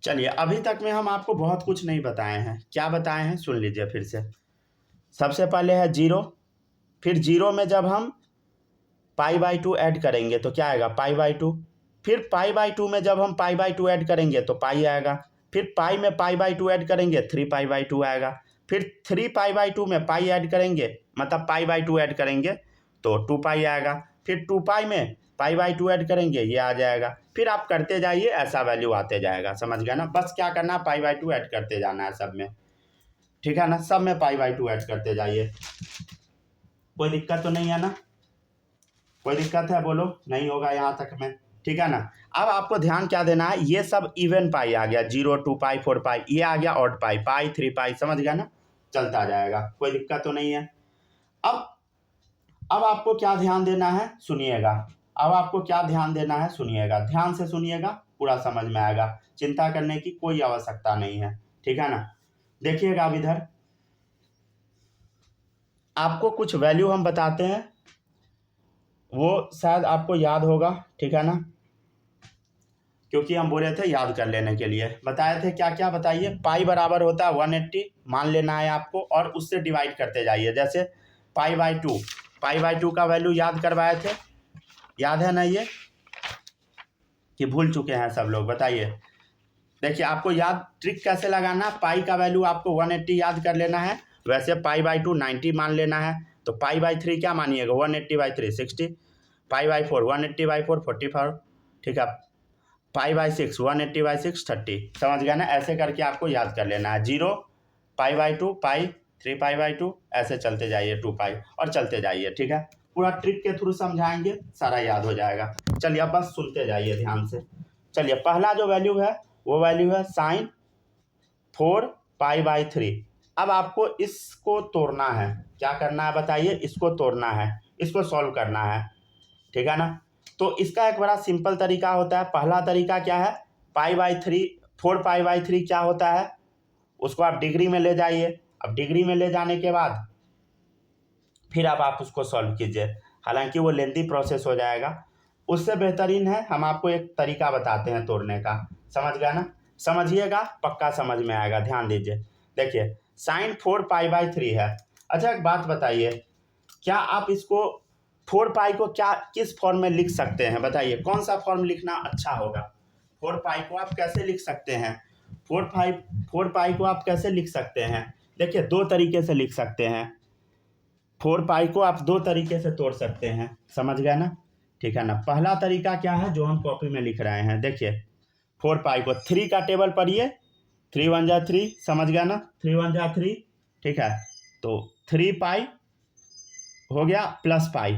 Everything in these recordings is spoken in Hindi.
चलिए, अभी तक में हम आपको बहुत कुछ नहीं बताए हैं। क्या बताए हैं सुन लीजिए फिर से। सबसे पहले है जीरो, फिर जीरो में जब हम π/2 ऐड करेंगे तो क्या आएगा π/2। फिर π/2 में जब हम π/2 ऐड करेंगे तो पाई आएगा। फिर पाई में π/2 ऐड करेंगे 3π/2 आएगा। फिर 3π/2 में पाई ऐड करेंगे, मतलब π/2 ऐड करेंगे तो 2π आएगा। फिर 2π में π/2 ऐड करेंगे, ये आ जाएगा। फिर आप करते जाइए, ऐसा वैल्यू आते जाएगा। समझ गए ना? बस क्या करना है, π/2 ऐड करते जाना है सब में। ठीक है ना? सब में π/2 ऐड करते जाइए। कोई दिक्कत तो नहीं है ना? कोई दिक्कत है बोलो? नहीं होगा यहाँ तक में। ठीक है ना? अब आपको ध्यान क्या देना है, ये सब इवन पाई आ गया, 0 2π 4π, ये आ गया ऑड पाई, पाई 3π। समझ गया ना? चलता जाएगा, कोई दिक्कत तो नहीं है। अब आपको क्या ध्यान देना है, सुनिएगा। अब आपको क्या ध्यान देना है, सुनिएगा, ध्यान से सुनिएगा, पूरा समझ में आएगा। चिंता करने की कोई आवश्यकता नहीं है। ठीक है ना? देखिएगा अब इधर आपको कुछ वैल्यू हम बताते हैं, वो शायद आपको याद होगा। ठीक है ना? क्योंकि हम बोले थे याद कर लेने के लिए। बताए थे क्या क्या, बताइए। पाई बराबर होता है 180, मान लेना है आपको, और उससे डिवाइड करते जाइए। जैसे π/2, π/2 का वैल्यू याद करवाए थे, याद है ना ये, कि भूल चुके हैं सब लोग? बताइए। देखिए, आपको याद ट्रिक कैसे लगाना, पाई का वैल्यू आपको 180 याद कर लेना है। वैसे π/2 90 मान लेना है, तो π/3 क्या मानिएगा, 180/3 60, π/4 180/4 44। ठीक है, π/6 180/6 30। समझ गया ना? ऐसे करके आपको याद कर लेना है। 0 π/2 पाई 3π/2, ऐसे चलते जाइए 2π, और चलते जाइए। ठीक है, पूरा ट्रिक के थ्रू समझाएंगे, सारा याद हो जाएगा। चलिए, अब बस सुनते जाइए ध्यान से। चलिए, पहला जो वैल्यू है वो वैल्यू है sin 4π/3। अब आपको इसको तोड़ना है। क्या करना है बताइए? इसको तोड़ना है, इसको सॉल्व करना है। ठीक है ना? तो इसका एक बड़ा सिंपल तरीका होता है। पहला तरीका क्या है, π/3, 4π/3 क्या होता है, उसको आप डिग्री में ले जाइए। अब डिग्री में ले जाने के बाद फिर अब आप उसको सॉल्व कीजिए। हालांकि वो लेंथी प्रोसेस हो जाएगा। उससे बेहतरीन है, हम आपको एक तरीका बताते हैं तोड़ने का। समझ गया ना? समझिएगा, पक्का समझ में आएगा, ध्यान दीजिए। देखिए, sin 4π/3 है। अच्छा, एक बात बताइए, क्या आप इसको 4π को क्या किस फॉर्म में लिख सकते हैं? बताइए, कौन सा फॉर्म लिखना अच्छा होगा? 4π को आप कैसे लिख सकते हैं? 4π को आप कैसे लिख सकते हैं? देखिए, दो तरीके से लिख सकते हैं। 4π को आप दो तरीके से तोड़ सकते हैं। समझ गया ना? ठीक है ना? पहला तरीका क्या है, जो हम कॉपी में लिख रहे हैं। देखिए, 4π को 3 का टेबल पढ़िए, 3 1 जा 3। समझ गया ना? 3 1 जा 3। ठीक है, तो 3π हो गया प्लस पाई,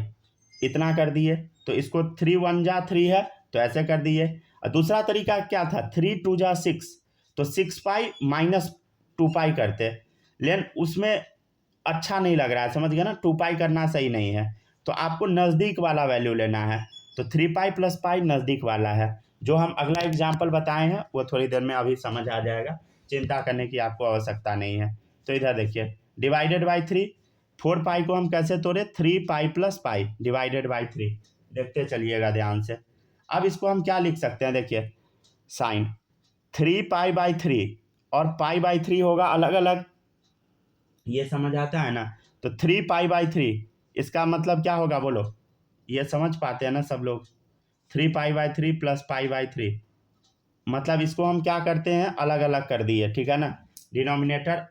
इतना कर दिए। तो इसको 3 1 जा 3 है, तो ऐसे कर दिए। और दूसरा तरीका क्या था, 3 2 जा 6, तो 6π माइनस 2π करते, लेकिन उसमें अच्छा नहीं लग रहा है। समझ गया ना? 2π करना सही नहीं है, तो आपको नज़दीक वाला वैल्यू लेना है। तो 3π प्लस पाई नज़दीक वाला है। जो हम अगला एग्जाम्पल बताए हैं वो थोड़ी देर में अभी समझ आ जाएगा, चिंता करने की आपको आवश्यकता नहीं है। तो इधर देखिए, डिवाइडेड बाई 3, 4π को हम कैसे तोड़े, 3π प्लस पाई डिवाइडेड बाई 3। देखते चलिएगा ध्यान से। अब इसको हम क्या लिख सकते हैं, देखिए, साइन 3π/3 और π/3 होगा अलग अलग, ये समझ आता है ना? तो 3π/3 इसका मतलब क्या होगा बोलो? ये समझ पाते हैं ना सब लोग? 3π/3 प्लस π/3, मतलब इसको हम क्या करते हैं, अलग अलग कर दिए। ठीक है ना? डिनोमिनेटर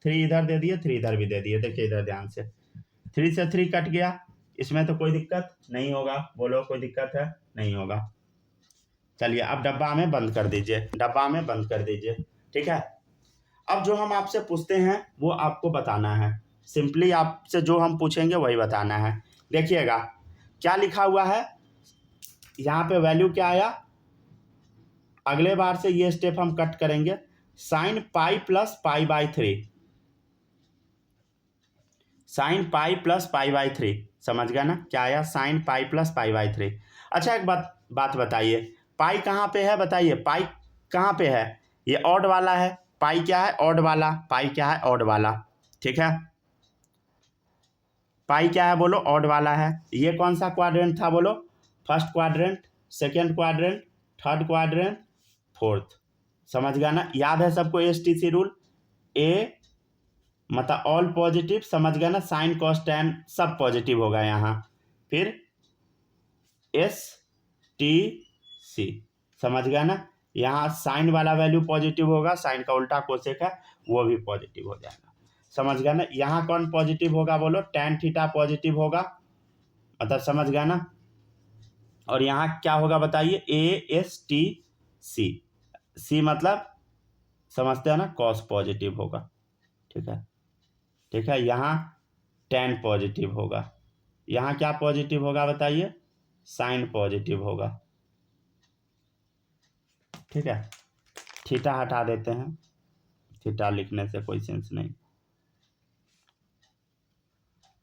3 इधर दे दिए, 3 इधर भी दे दिए। देखिए इधर ध्यान से, 3 से 3 कट गया, इसमें तो कोई दिक्कत नहीं होगा। बोलो, कोई दिक्कत है? नहीं होगा। चलिए, अब डब्बा में बंद कर दीजिए, डब्बा में बंद कर दीजिए। ठीक है, अब जो हम आपसे पूछते हैं वो आपको बताना है। सिंपली आपसे जो हम पूछेंगे वही बताना है। देखिएगा क्या लिखा हुआ है यहाँ पे, वैल्यू क्या आया। अगले बार से ये स्टेप हम कट करेंगे। Sine pi plus π/3, sine pi plus π/3। समझ गया ना? क्या आया, साइन पाई प्लस π/3। अच्छा, एक बात बताइए, पाई कहाँ पे है बताइए? पाई कहाँ पे है? ये ऑड वाला है। पाई क्या है, ऑड वाला। पाई क्या है, ऑड वाला। ठीक है, पाई क्या है बोलो, ऑड वाला है। ये कौन सा क्वाड्रेंट था बोलो? First quadrant, second quadrant, third quadrant, fourth. समझ गया ना, याद है सबको STC रूल, ए मतलब ऑल पॉजिटिव, समझ गया ना, साइन कॉस टैन सब पॉजिटिव होगा यहाँ, फिर STC, समझ गया ना, यहाँ साइन वाला वैल्यू पॉजिटिव होगा, साइन का उल्टा कोसेक है वो भी पॉजिटिव हो जाएगा, समझ गया ना। यहाँ कौन पॉजिटिव होगा बोलो, टैन थीटा पॉजिटिव होगा, मतलब समझ गया ना। और यहाँ क्या होगा बताइए, ASTC, सी मतलब समझते हो ना, कॉस पॉजिटिव होगा, ठीक है, ठीक है। यहाँ टैन पॉजिटिव होगा, यहाँ क्या पॉजिटिव होगा बताइए, साइन पॉजिटिव होगा, ठीक है। थीटा हटा देते हैं, थीटा लिखने से कोई सेंस नहीं,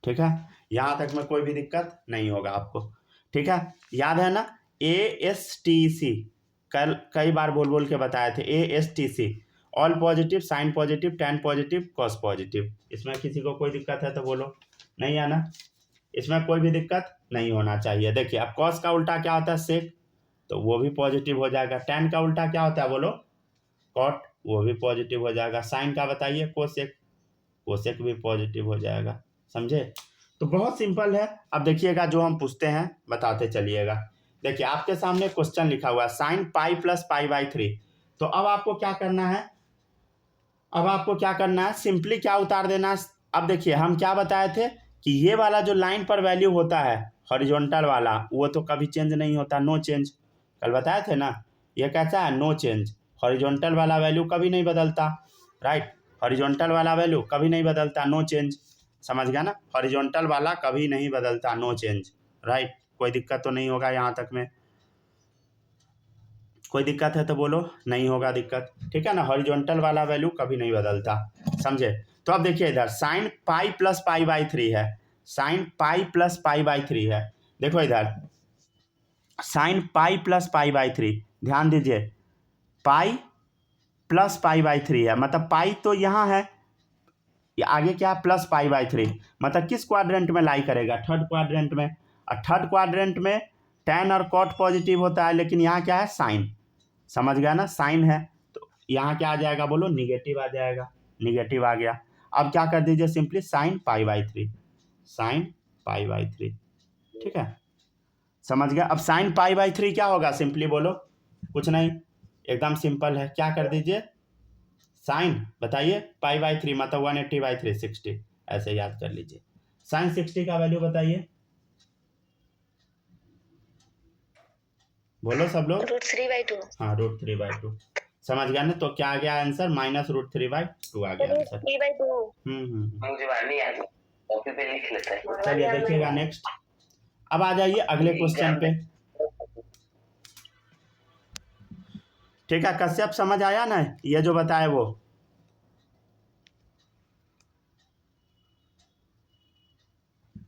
ठीक है। यहाँ तक में कोई भी दिक्कत नहीं होगा आपको, ठीक है। याद है ना, ASTC कल कई बार बोल बोल के बताए थे, ASTC all positive, sine positive, tan positive, cos positive. इसमें किसी को कोई दिक्कत है तो बोलो, नहीं है ना, इसमें कोई भी दिक्कत नहीं होना चाहिए। देखिए अब कॉस का उल्टा क्या होता है, सेक, तो वो भी पॉजिटिव हो जाएगा। टैन का उल्टा क्या होता है बोलो, कॉट, वो भी पॉजिटिव हो जाएगा। साइन का बताइए, कोसेक, कोसेक भी पॉजिटिव हो जाएगा, समझे। तो बहुत सिंपल है। अब देखिएगा जो हम पूछते हैं बताते चलिएगा। देखिए आपके सामने क्वेश्चन लिखा हुआ है sign pi plus pi by 3। तो अब आपको क्या करना है, अब आपको क्या करना है, सिंपली क्या उतार देना है। अब देखिए हम क्या बताए थे कि ये वाला जो लाइन पर वैल्यू होता है हॉरिजॉन्टल वाला, वो तो कभी चेंज नहीं होता, नो चेंज, कल बताए थे ना। ये कैसा है, नो चेंज, हॉरिजॉन्टल वाला वैल्यू कभी नहीं बदलता, राइट, हॉरिजॉन्टल वाला वैल्यू कभी नहीं बदलता, नो चेंज, समझ गया ना, हॉरिजॉन्टल वाला कभी नहीं बदलता, नो चेंज, राइट। कोई दिक्कत तो नहीं होगा यहाँ तक में, कोई दिक्कत है तो बोलो, नहीं होगा दिक्कत, ठीक है ना, हॉरिजॉन्टल वाला वैल्यू कभी नहीं बदलता, समझे। तो अब देखिए इधर sign pi plus pi by 3 है, sign pi plus pi by 3 है। देखो इधर sign pi plus pi by 3, ध्यान दीजिए, पाई प्लस पाई बाई 3 है, मतलब पाई तो यहाँ है, आगे क्या है प्लस पाई बाई 3, मतलब किस क्वाड्रेंट में लाई करेगा, थर्ड क्वाड्रेंट में। और थर्ड क्वाड्रेंट में टैन और कॉट पॉजिटिव होता है, लेकिन यहाँ क्या है, साइन, समझ गया ना, साइन है, तो यहाँ क्या आ जाएगा बोलो, निगेटिव आ जाएगा, निगेटिव आ गया। अब क्या कर दीजिए, simply sine pi by 3, sine pi by 3, ठीक है, समझ गया। अब साइन पाई बाई 3 क्या होगा, सिंपली बोलो, कुछ नहीं, एकदम सिंपल है, क्या कर दीजिए, साइन बताइए पाई बाई 3 मतलब 180 बाई 3 60, ऐसे याद कर लीजिए। साइन 60 का वैल्यू बताइए, बोलो सब लोग, √3/2, हाँ √3/2, समझ गया ना। तो क्या आ गया आंसर, -√3/2 आ गया आंसर, चलिए देखिएगा नेक्स्ट। अब आ जाइए अगले क्वेश्चन पे, ठीक है। कश्यप समझ आया ना, ये जो बताए वो,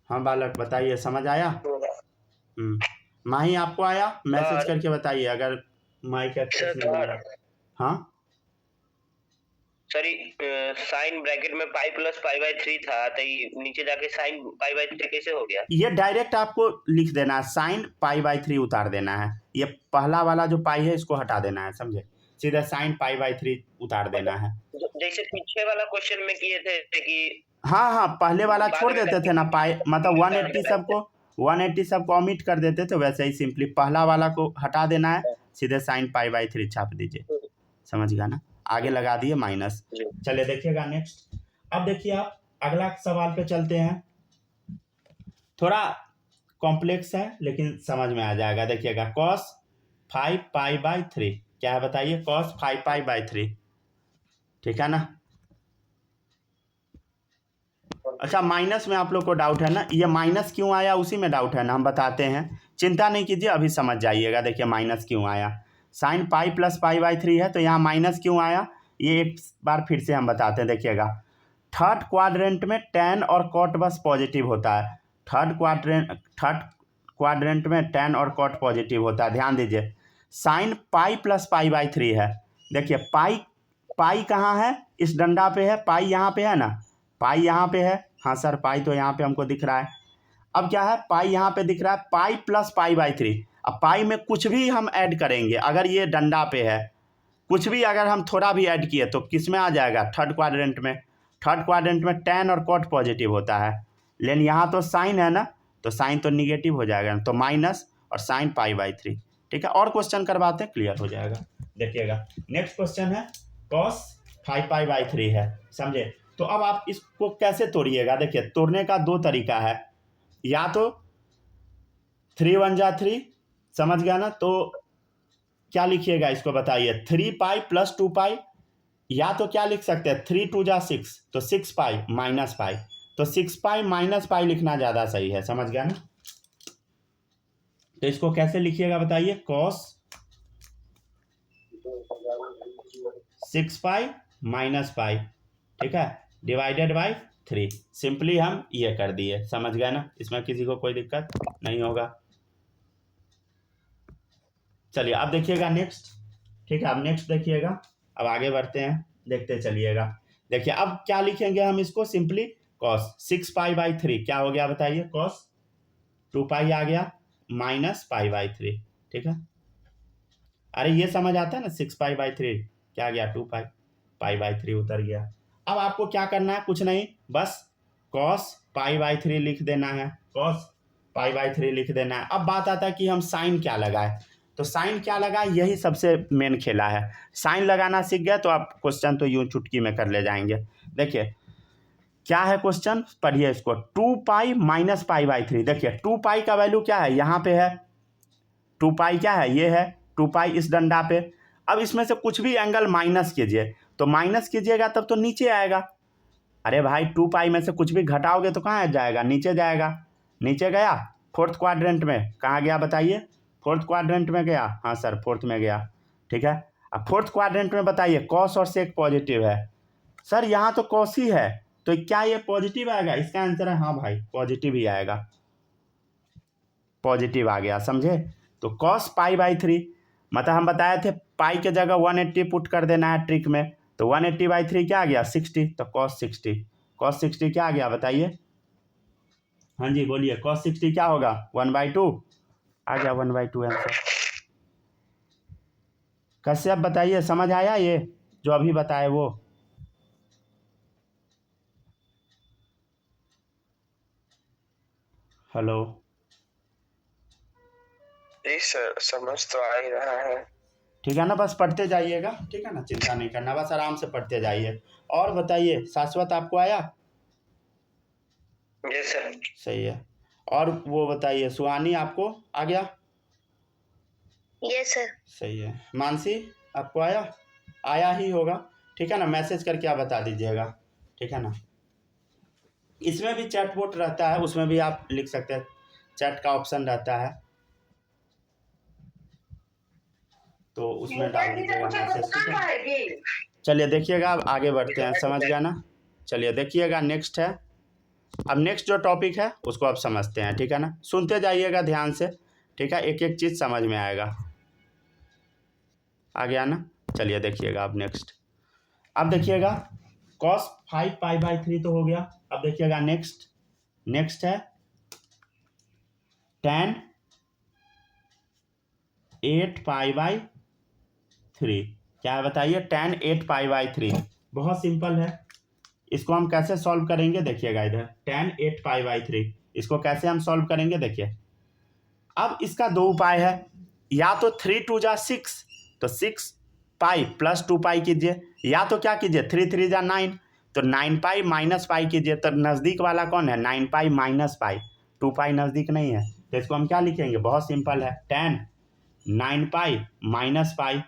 हाँ बालक बताइए, समझ आया। माही आपको आया, मैसेज करके बताइए अगर माइक एक्सेस नहीं मिल रहा। हाँ सॉरी, साइन ब्रैकेट में पाई प्लस पाई बाई 3 था, तो ये नीचे जाके साइन पाई बाई 3 कैसे हो गया। ये डायरेक्ट आपको लिख देना है, साइन पाई बाई 3 उतार देना है, ये पहला वाला जो पाई है इसको हटा देना है, समझे, सीधा साइन पाई बाई 3 उतार देना है। जैसे पीछे वाला क्वेश्चन में किए थे कि हाँ हाँ पहले वाला छोड़ देते थे ना, पाई मतलब 180 सबको ऑमिट कर देते थे, वैसे ही सिंपली पहला वाला को हटा देना है, सीधे साइन पाई बाई 3 छाप दीजिए, समझ गया ना, आगे लगा दिए माइनस। चलिए देखिएगा नेक्स्ट। अब देखिए आप अगला सवाल पे चलते हैं, थोड़ा कॉम्प्लेक्स है लेकिन समझ में आ जाएगा। देखिएगा cos 5 पाई बाई 3 क्या है बताइए, cos 5 पाई बाई 3, ठीक है ना। अच्छा माइनस में आप लोग को डाउट है ना, ये माइनस क्यों आया उसी में डाउट है ना, हम बताते हैं, चिंता नहीं कीजिए, अभी समझ जाइएगा। देखिए माइनस क्यों आया, sign pi plus pi by 3 है, तो यहाँ माइनस क्यों आया, ये एक बार फिर से हम बताते हैं। देखिएगा थर्ड क्वाड्रेंट में टैन और कॉट बस पॉजिटिव होता है, थर्ड क्वाड्रेंट में टैन और कॉट पॉजिटिव होता है, ध्यान दीजिए। Sign pi plus pi by 3 है, देखिए पाई कहाँ है, इस डंडा पे है, पाई यहाँ पे है ना, पाई यहाँ पे है, हाँ सर पाई तो यहाँ पे हमको दिख रहा है। अब क्या है, पाई यहाँ पे दिख रहा है, पाई प्लस पाई बाई 3, अब पाई में कुछ भी हम ऐड करेंगे, अगर ये डंडा पे है कुछ भी अगर हम थोड़ा भी ऐड किए तो किस में आ जाएगा, थर्ड क्वाड्रेंट में। थर्ड क्वाड्रेंट में tan और cot पॉजिटिव होता है, लेकिन यहाँ तो साइन है ना, तो साइन तो निगेटिव हो जाएगा, तो माइनस और साइन π/3। ठीक है, और क्वेश्चन करवाते हैं, क्लियर हो जाएगा। देखिएगा नेक्स्ट क्वेश्चन है cos 5π/3 है, समझे। तो अब आप इसको कैसे तोड़िएगा, देखिए तोड़ने का दो तरीका है, या तो 3 × 1 = 3, समझ गया ना। तो क्या लिखिएगा इसको बताइए, 3π + 2π, या तो क्या लिख सकते हैं 3 × 2 = 6, तो 6π - π, तो 6π - π लिखना ज़्यादा सही है, समझ गया ना। तो इसको कैसे लिखिएगा बताइए, cos 6π - π, ठीक है, /3। सिंपली हम ये कर दिए, समझ गए ना, इसमें किसी को कोई दिक्कत नहीं होगा। चलिए अब देखिएगा नेक्स्ट, ठीक है, अब नेक्स्ट देखिएगा, अब आगे बढ़ते हैं, देखते चलिएगा। देखिए अब क्या लिखेंगे हम इसको, सिंपली cos 6π/3 क्या हो गया बताइए, cos 2π आ गया -π/3, ठीक है। अरे ये समझ आता है ना, 6π/3 क्या आ गया, 2π, π/3 उतर गया। अब आपको क्या करना है, कुछ नहीं, बस cos π/3 लिख देना है, cos π/3 लिख देना है। अब बात आता है कि हम साइन क्या लगाए, तो साइन क्या लगाए, यही सबसे मेन खेला है। साइन लगाना सीख गया तो आप क्वेश्चन तो यूं चुटकी में कर ले जाएंगे। देखिए क्या है क्वेश्चन, पढ़िए इसको, 2π - π/3। देखिए 2π का वैल्यू क्या है, यहाँ पे है 2π, क्या है, ये है 2π इस डंडा पे। अब इसमें से कुछ भी एंगल माइनस कीजिए, तो माइनस कीजिएगा तब तो नीचे आएगा। अरे भाई 2π में से कुछ भी घटाओगे तो कहाँ जाएगा, नीचे जाएगा। नीचे गया, फोर्थ क्वाड्रेंट में, कहाँ गया बताइए, फोर्थ क्वाड्रेंट में गया, हाँ सर फोर्थ में गया, ठीक है। अब फोर्थ क्वाड्रेंट में बताइए cos और sec पॉजिटिव है, सर यहाँ तो cos ही है, तो क्या ये पॉजिटिव आएगा, इसका आंसर है हाँ भाई पॉजिटिव ही आएगा, पॉजिटिव आ गया, समझे। तो cos π/3 मतलब हम बताए थे पाई के जगह 180 पुट कर देना है ट्रिक में, तो 180/3 क्या आ गया, 60, तो cos 60, cos 60 क्या आ गया बताइए, हाँ जी बोलिए, cos 60 क्या होगा, 1/2 आ गया, 1/2 आंसर। कैसे अब बताइए, समझ आया ये जो अभी बताए वो, हेलो। जी सर समझ तो आ ही रहा है, ठीक है ना, बस पढ़ते जाइएगा, ठीक है ना, चिंता नहीं करना, बस आराम से पढ़ते जाइए। और बताइए शाश्वत आपको आया, जी सर, सही है। और वो बताइए सुहानी आपको आ गया, यस सर, सही है। मानसी आपको आया ही होगा, ठीक है ना, मैसेज करके आप बता दीजिएगा, ठीक है ना। इसमें भी चैट बोट रहता है, उसमें भी आप लिख सकते हैं, चैट का ऑप्शन रहता है, तो उसमें डाल दीजिएगा मैसेज, ठीक है। चलिए देखिएगा, अब आगे बढ़ते हैं, समझ गया ना। चलिए देखिएगा नेक्स्ट है, अब नेक्स्ट जो टॉपिक है उसको आप समझते हैं, ठीक है ना, सुनते जाइएगा ध्यान से, ठीक है, एक एक चीज़ समझ में आएगा, आ गया ना। चलिए देखिएगा अब नेक्स्ट, अब देखिएगा cos 5π/3 तो हो गया। अब देखिएगा नेक्स्ट है tan 8π/3, क्या है बताइए, tan 8π/3, बहुत सिंपल है, इसको हम कैसे सॉल्व करेंगे, देखिएगा इधर tan 8π/3, इसको कैसे हम सॉल्व करेंगे, देखिए। अब इसका दो उपाय है, या तो 3 × 2 = 6, तो 6π + 2π कीजिए, या तो क्या कीजिए 3 × 3 = 9, तो 9π - π कीजिए। तो नज़दीक वाला कौन है, 9π - π, 2π नज़दीक नहीं है, तो इसको हम क्या लिखेंगे, बहुत सिंपल है, tan 9π - π,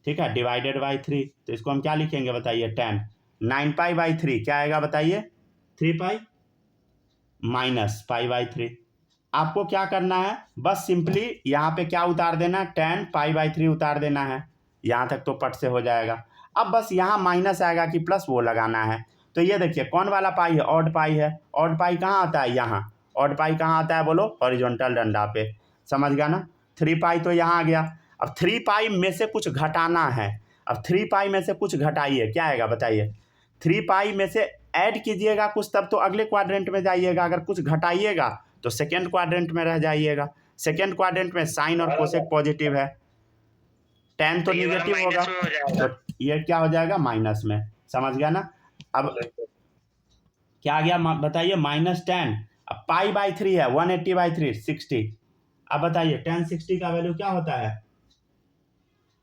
ठीक है, /3। तो इसको हम क्या लिखेंगे बताइए, tan 9π/3 क्या आएगा बताइए, 3π - π/3। आपको क्या करना है, बस सिंपली यहाँ पे क्या उतार देना, tan π/3 उतार देना है, यहाँ तक तो पट से हो जाएगा। अब बस यहाँ माइनस आएगा कि प्लस, वो लगाना है। तो ये देखिए कौन वाला पाई है, ऑड पाई है, ऑड पाई कहाँ आता है, यहाँ, ऑड पाई कहाँ आता है बोलो, हॉरिजॉन्टल डंडा पे, समझ गया ना। 3π तो यहाँ आ गया। अब 3π में से कुछ घटाना है, अब 3π में से कुछ घटाइए, क्या आएगा बताइए, 3π में से ऐड कीजिएगा कुछ, तब तो अगले क्वाड्रेंट में जाइएगा, अगर कुछ घटाइएगा तो सेकेंड क्वाड्रेंट में रह जाइएगा। सेकेंड क्वाड्रेंट में साइन और कोसेक पॉजिटिव है, टेन तो ये वाला निगेटिव होगा, माइनस में हो जाएगा। तो ये क्या हो जाएगा माइनस में, समझ गया ना। अब क्या आ गया बताइए, -10। अब π/3 है, 180/3 60। अब बताइए tan 60 का वैल्यू क्या होता है,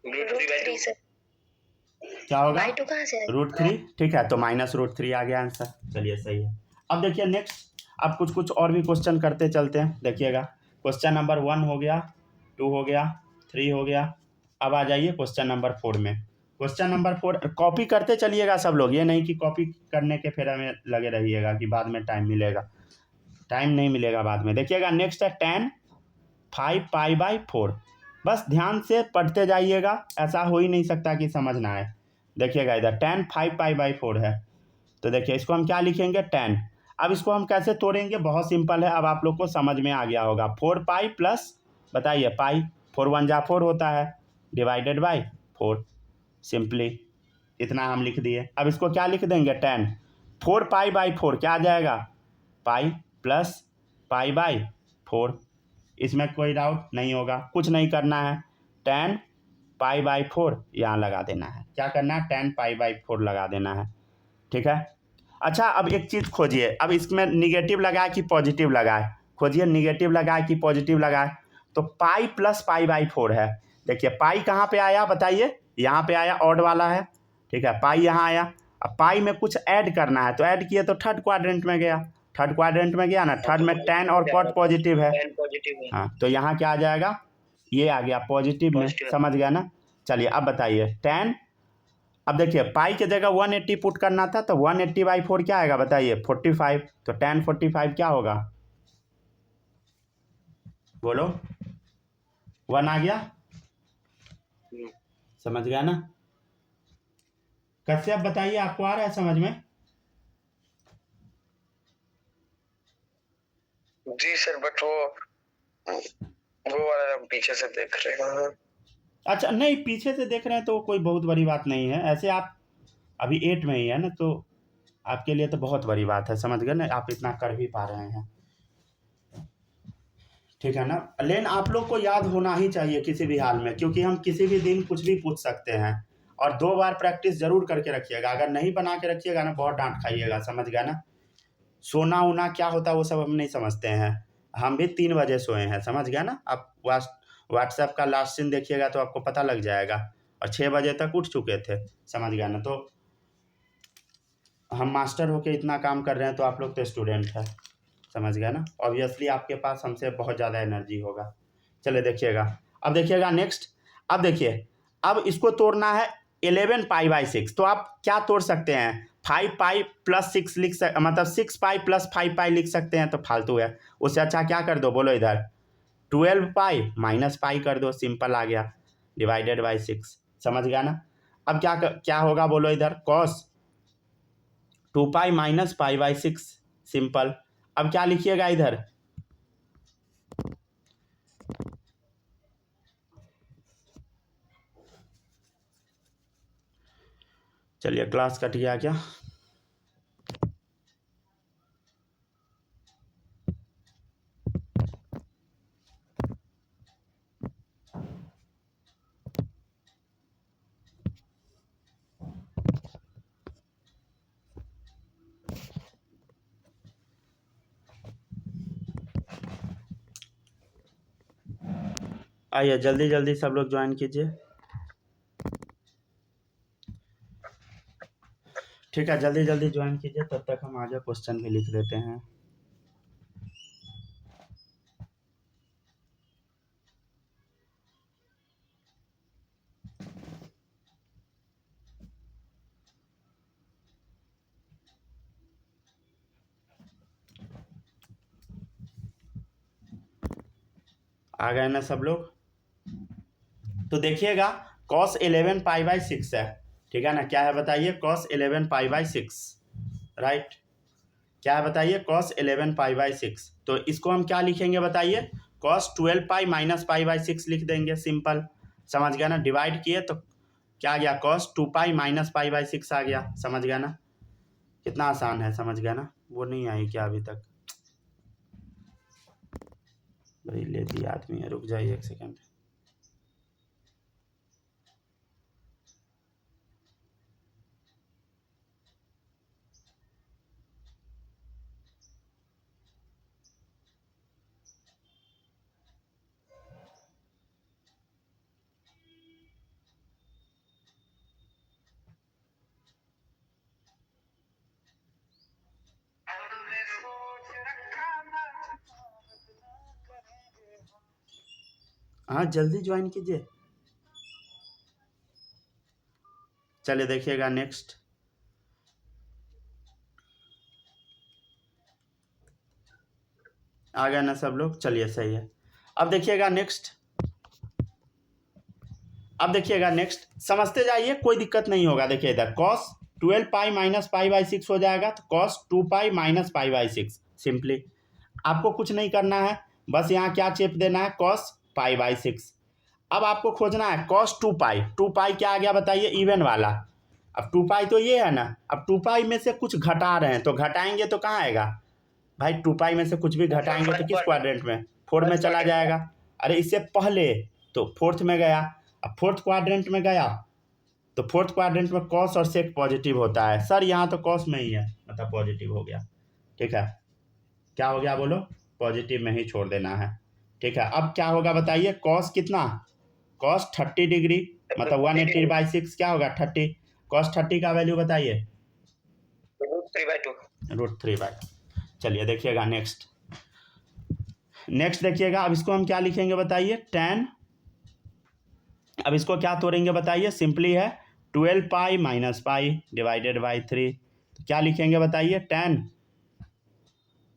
√3/2 सर। क्या होगा बाई टू कहाँ से है? √3। ठीक है, तो -√3 आ गया आंसर। चलिए सही है। अब देखिए नेक्स्ट, अब कुछ और भी क्वेश्चन करते चलते हैं। देखिएगा क्वेश्चन नंबर 1 हो गया, 2 हो गया, 3 हो गया। अब आ जाइए क्वेश्चन नंबर 4 में। क्वेश्चन नंबर 4 कॉपी करते चलिएगा सब लोग, ये नहीं कि कॉपी करने के फेरा में लगे रहिएगा कि बाद में टाइम मिलेगा, टाइम नहीं मिलेगा बाद में। देखिएगा नेक्स्ट है tan 5π/4। बस ध्यान से पढ़ते जाइएगा, ऐसा हो ही नहीं सकता कि समझ ना आए। देखिएगा इधर tan 5π/4 है, तो देखिए इसको हम क्या लिखेंगे tan। अब इसको हम कैसे तोड़ेंगे, बहुत सिंपल है, अब आप लोग को समझ में आ गया होगा। 4π प्लस बताइए पाई, 4 1 जा 4 होता है, डिवाइडेड बाई 4, सिंपली इतना हम लिख दिए। अब इसको क्या लिख देंगे tan 4π/4 क्या आ जाएगा, पाई प्लस π/4। इसमें कोई डाउट नहीं होगा, कुछ नहीं करना है, tan π/4 यहाँ लगा देना है। क्या करना है, tan π/4 लगा देना है, ठीक है। अच्छा अब एक चीज़ खोजिए, अब इसमें निगेटिव लगाए कि पॉजिटिव लगाए, खोजिए निगेटिव लगाए कि पॉजिटिव लगाए। तो पाई प्लस π/4 है। देखिए पाई कहाँ पे आया बताइए, यहाँ पे आया, ऑड वाला है, ठीक है, पाई यहाँ आया। अब पाई में कुछ ऐड करना है, तो ऐड किए तो थर्ड क्वाड्रेंट में गया, थर्ड क्वाड्रेंट में गया ना, थर्ड में tan और cot पॉजिटिव है, tan पॉजिटिव है। हाँ, तो यहाँ क्या आ जाएगा, ये आ गया पॉजिटिव में, Positive। समझ गया ना। चलिए अब बताइए tan, अब देखिए पाई के जगह 180 पुट करना था, तो 180/4 क्या आएगा बताइए 45, तो tan 45 क्या होगा, बोलो 1 आ गया, समझ गया ना। कैसे अब बताइए, आपको आ रहा है समझ में। जी सर, बट वो वाला हम पीछे से देख रहे हैं। अच्छा नहीं, पीछे से देख रहे हैं तो कोई बहुत बड़ी बात नहीं है, ऐसे आप अभी 8 में ही है ना, तो आपके लिए तो बहुत बड़ी बात है, समझ गए ना, आप इतना कर भी पा रहे हैं, ठीक है ना। लेकिन आप लोग को याद होना ही चाहिए किसी भी हाल में, क्योंकि हम किसी भी दिन कुछ भी पूछ सकते हैं। और 2 बार प्रैक्टिस जरूर करके रखिएगा, अगर नहीं बना के रखिएगा ना बहुत डांट खाइएगा, समझ गया ना। सोना वोना क्या होता है वो सब हम नहीं समझते हैं, हम भी 3 बजे सोए हैं, समझ गया ना। आप व्हाट्सएप का लास्ट सीन देखिएगा तो आपको पता लग जाएगा, और 6 बजे तक उठ चुके थे, समझ गया ना। तो हम मास्टर होके इतना काम कर रहे हैं, तो आप लोग तो स्टूडेंट हैं, समझ गया ना। ऑब्वियसली आपके पास हमसे बहुत ज़्यादा एनर्जी होगा। चलिए देखिएगा, अब देखिएगा नेक्स्ट। अब देखिए, अब इसको तोड़ना है 11π/6, तो आप क्या तोड़ सकते हैं, 5π + 6 लिख मतलब 6π + 5π लिख सकते हैं, तो फालतू है। उससे अच्छा क्या कर दो, बोलो इधर 12π - π कर दो, सिंपल आ गया, डिवाइडेड बाई 6, समझ गया ना। अब क्या होगा बोलो इधर, cos 2π - π/6, सिंपल। अब क्या लिखिएगा इधर, चलिए क्लास कट गया क्या, आइए जल्दी जल्दी सब लोग ज्वाइन कीजिए, ठीक है, जल्दी जल्दी ज्वाइन कीजिए, तब तक हम आगे क्वेश्चन भी लिख देते हैं। आ गए ना सब लोग, तो देखिएगा cos 11π/6 है, ठीक है ना। क्या है बताइए, cos 11π/6, राइट, क्या है बताइए, cos 11π/6। तो इसको हम क्या लिखेंगे बताइए, cos 12π - π/6 लिख देंगे, सिंपल, समझ गया ना। डिवाइड किए तो क्या आ गया, cos 2π - π/6 आ गया, समझ गया ना। कितना आसान है, समझ गया ना। वो नहीं आई क्या अभी तक, बड़ी लेती आदमी है, रुक जाइए 1 सेकेंड। हाँ जल्दी ज्वाइन कीजिए। चलिए देखिएगा नेक्स्ट। आ गया ना सब लोग? चलिए सही है। अब देखिएगा नेक्स्ट। अब देखिएगा नेक्स्ट, समझते जाइए, कोई दिक्कत नहीं होगा। देखिए इधर cos 12 pi minus pi by 6 हो जाएगा, तो cos 2 pi minus pi by 6 simply. आपको कुछ नहीं करना है, बस यहाँ क्या चेप देना है, cos पाई बाई 6। अब आपको खोजना है cos 2 पाई। 2 पाई क्या आ गया बताइए, इवन वाला। अब 2 पाई तो ये है ना, अब 2 पाई में से कुछ घटा रहे हैं तो घटाएंगे तो कहाँ आएगा भाई? 2 पाई में से कुछ भी घटाएंगे तो किस क्वाड्रेंट में? 4 में चला जाएगा। अरे इससे पहले तो 4th में गया, अब 4th क्वाड्रेंट में गया तो 4th क्वाड्रेंट में cos और sec पॉजिटिव होता है। सर यहाँ तो cos में ही है, मतलब पॉजिटिव हो गया। ठीक है, क्या हो गया बोलो? पॉजिटिव में ही छोड़ देना है। ठीक है, अब क्या होगा बताइए, cos कितना? cos 30 डिग्री, मतलब 180/6 क्या होगा? 30। cos 30 का वैल्यू बताइए, √3/2। चलिए देखिएगा नेक्स्ट। नेक्स्ट देखिएगा, अब इसको हम क्या लिखेंगे बताइए, tan। अब इसको क्या तोड़ेंगे बताइए, सिंपली है 12 pi minus pi divided by 3। तो क्या लिखेंगे बताइए,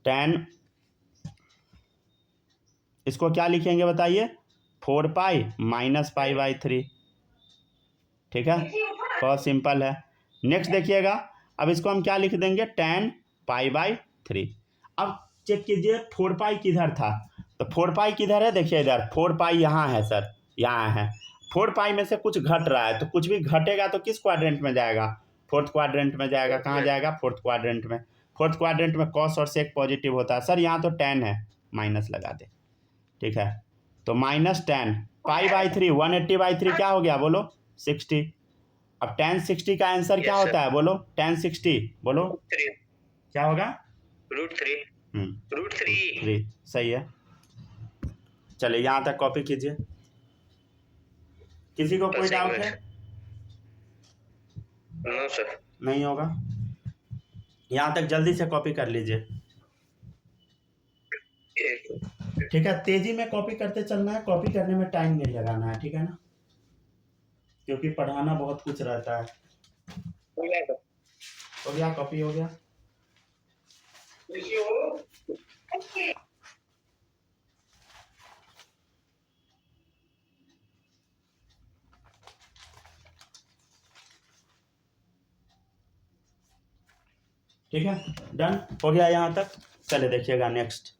tan इसको क्या लिखेंगे बताइए, 4 पाई माइनस पाई बाई 3। ठीक है, बहुत सिंपल है। नेक्स्ट देखिएगा, अब इसको हम क्या लिख देंगे, tan पाई बाई 3। अब चेक कीजिए 4 पाई किधर था, तो 4 पाई किधर है? देखिए इधर 4 पाई यहाँ है सर, यहाँ है। 4 पाई में से कुछ घट रहा है, तो कुछ भी घटेगा तो किस क्वाड्रेंट में जाएगा? 4th क्वाड्रेंट में जाएगा। कहाँ जाएगा? 4th क्वाड्रेंट में। 4th क्वाड्रेंट में cos और sec पॉजिटिव होता है। सर यहाँ तो tan है, माइनस लगा दे। ठीक है, तो माइनस tan पाई बाई 3, 180/3 क्या हो गया बोलो? 60। अब tan 60 का आंसर क्या होता है बोलो? tan 60 बोलो क्या होगा? √3। सही है। चलिए यहाँ तक कॉपी कीजिए। किसी को कोई डाउट है? No sir. नहीं होगा, यहाँ तक जल्दी से कॉपी कर लीजिए। ठीक है, तेजी में कॉपी करते चलना है, कॉपी करने में टाइम नहीं लगाना है। ठीक है ना, क्योंकि पढ़ाना बहुत कुछ रहता है। हो गया, कॉपी हो गया। ठीक है, डन हो गया यहाँ तक। चलिए देखिएगा नेक्स्ट।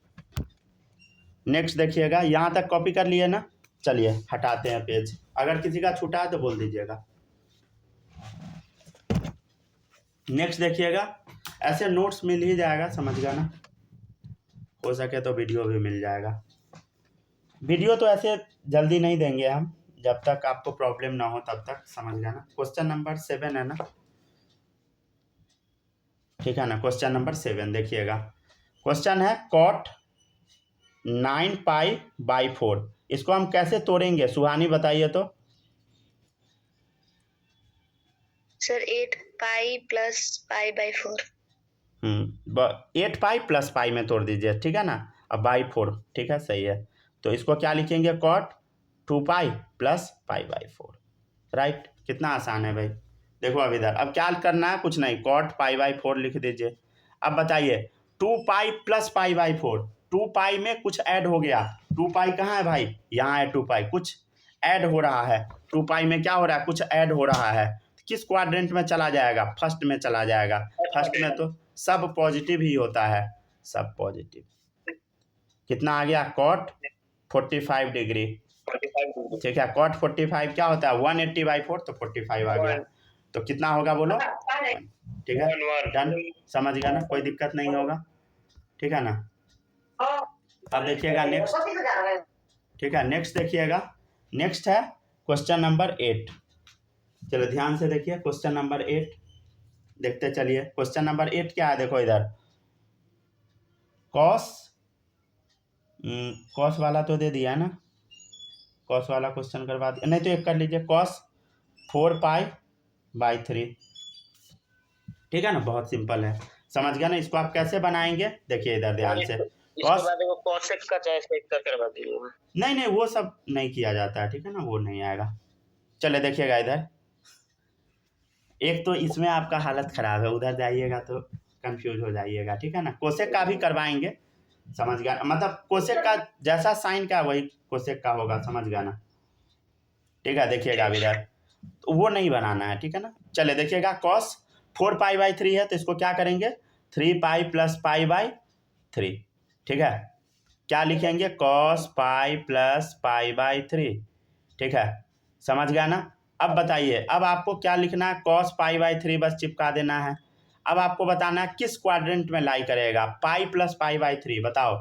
नेक्स्ट देखिएगा, यहाँ तक कॉपी कर लिए ना? चलिए हटाते हैं पेज, अगर किसी का छूटा है तो बोल दीजिएगा। नेक्स्ट देखिएगा, ऐसे नोट्स मिल ही जाएगा, समझ गया ना? हो सके तो वीडियो भी मिल जाएगा। वीडियो तो ऐसे जल्दी नहीं देंगे हम, जब तक आपको प्रॉब्लम ना हो तब तक, समझ गया ना? क्वेश्चन नंबर 7 है ना? ठीक है ना, क्वेश्चन नंबर 7 देखिएगा। क्वेश्चन है cot 9 पाई बाई 4। इसको हम कैसे तोड़ेंगे, सुहानी बताइए तो। Sir 8 pi plus pi by 4। 8 pi plus pi में तोड़ दीजिए। ठीक है ना, अब बाई 4। ठीक है, सही है। तो इसको क्या लिखेंगे, cot 2 pi plus pi by 4। Right, कितना आसान है भाई। देखो अब इधर, अब क्या करना है, कुछ नहीं, cot पाई बाई 4 लिख दीजिए। अब बताइए 2 पाई प्लस पाई बाई 4, 2 पाई में कुछ ऐड हो गया। 2 पाई कहाँ है भाई? यहाँ है 2 पाई, कुछ ऐड हो रहा है। 2 पाई में क्या हो रहा है? कुछ ऐड हो रहा है। किस क्वाड्रेंट में चला जाएगा? फर्स्ट में चला जाएगा। फर्स्ट में तो सब पॉजिटिव ही होता है, सब पॉजिटिव। कितना आ गया? cot 45 degree. ठीक है, cot 45 क्या होता है? 180/4, तो 45 आ गया। तो कितना होगा बोलो? ठीक है, डन, समझ गया ना? कोई दिक्कत नहीं होगा। ठीक है ना? अब देखिएगा नेक्स्ट। ठीक है, नेक्स्ट देखिएगा। नेक्स्ट है क्वेश्चन नंबर 8। चलो ध्यान से देखिए, क्वेश्चन नंबर 8 देखते चलिए। क्वेश्चन नंबर 8 क्या है? देखो इधर, कॉस वाला तो दे दिया है ना, कॉस वाला क्वेश्चन करवा दिया, नहीं तो एक कर लीजिए, cos 4 पाई बाई 3। ठीक है ना, बहुत सिंपल है, समझ गया ना? इसको आप कैसे बनाएंगे, देखिए इधर ध्यान से। इसके बाद वो कोसेक का चाहे सेक का करवा दीजिएगा। नहीं नहीं वो सब नहीं किया जाता है, ठीक है ना, वो नहीं आएगा। चले देखिएगा इधर, एक तो इसमें आपका हालत खराब है, उधर जाइएगा तो कंफ्यूज हो जाइएगा, ठीक है ना। कोसेक का भी करवाएंगे, समझ गया, मतलब कोसेक का जैसा साइन का वही कोसेक का होगा, समझ गया ना, ठीक है। देखिएगा अब इधर, तो वो नहीं बनाना है, ठीक है ना। चले देखिएगा, कॉस 4π/3 है तो इसको क्या करेंगे, 3π + π/3, ठीक है। क्या लिखेंगे, cos π + π/3, ठीक है, समझ गया ना। अब बताइए, अब आपको क्या लिखना है, cos π/3 बस चिपका देना है। अब आपको बताना है किस क्वाड्रेंट में लाई करेगा, पाई + π/3, बताओ,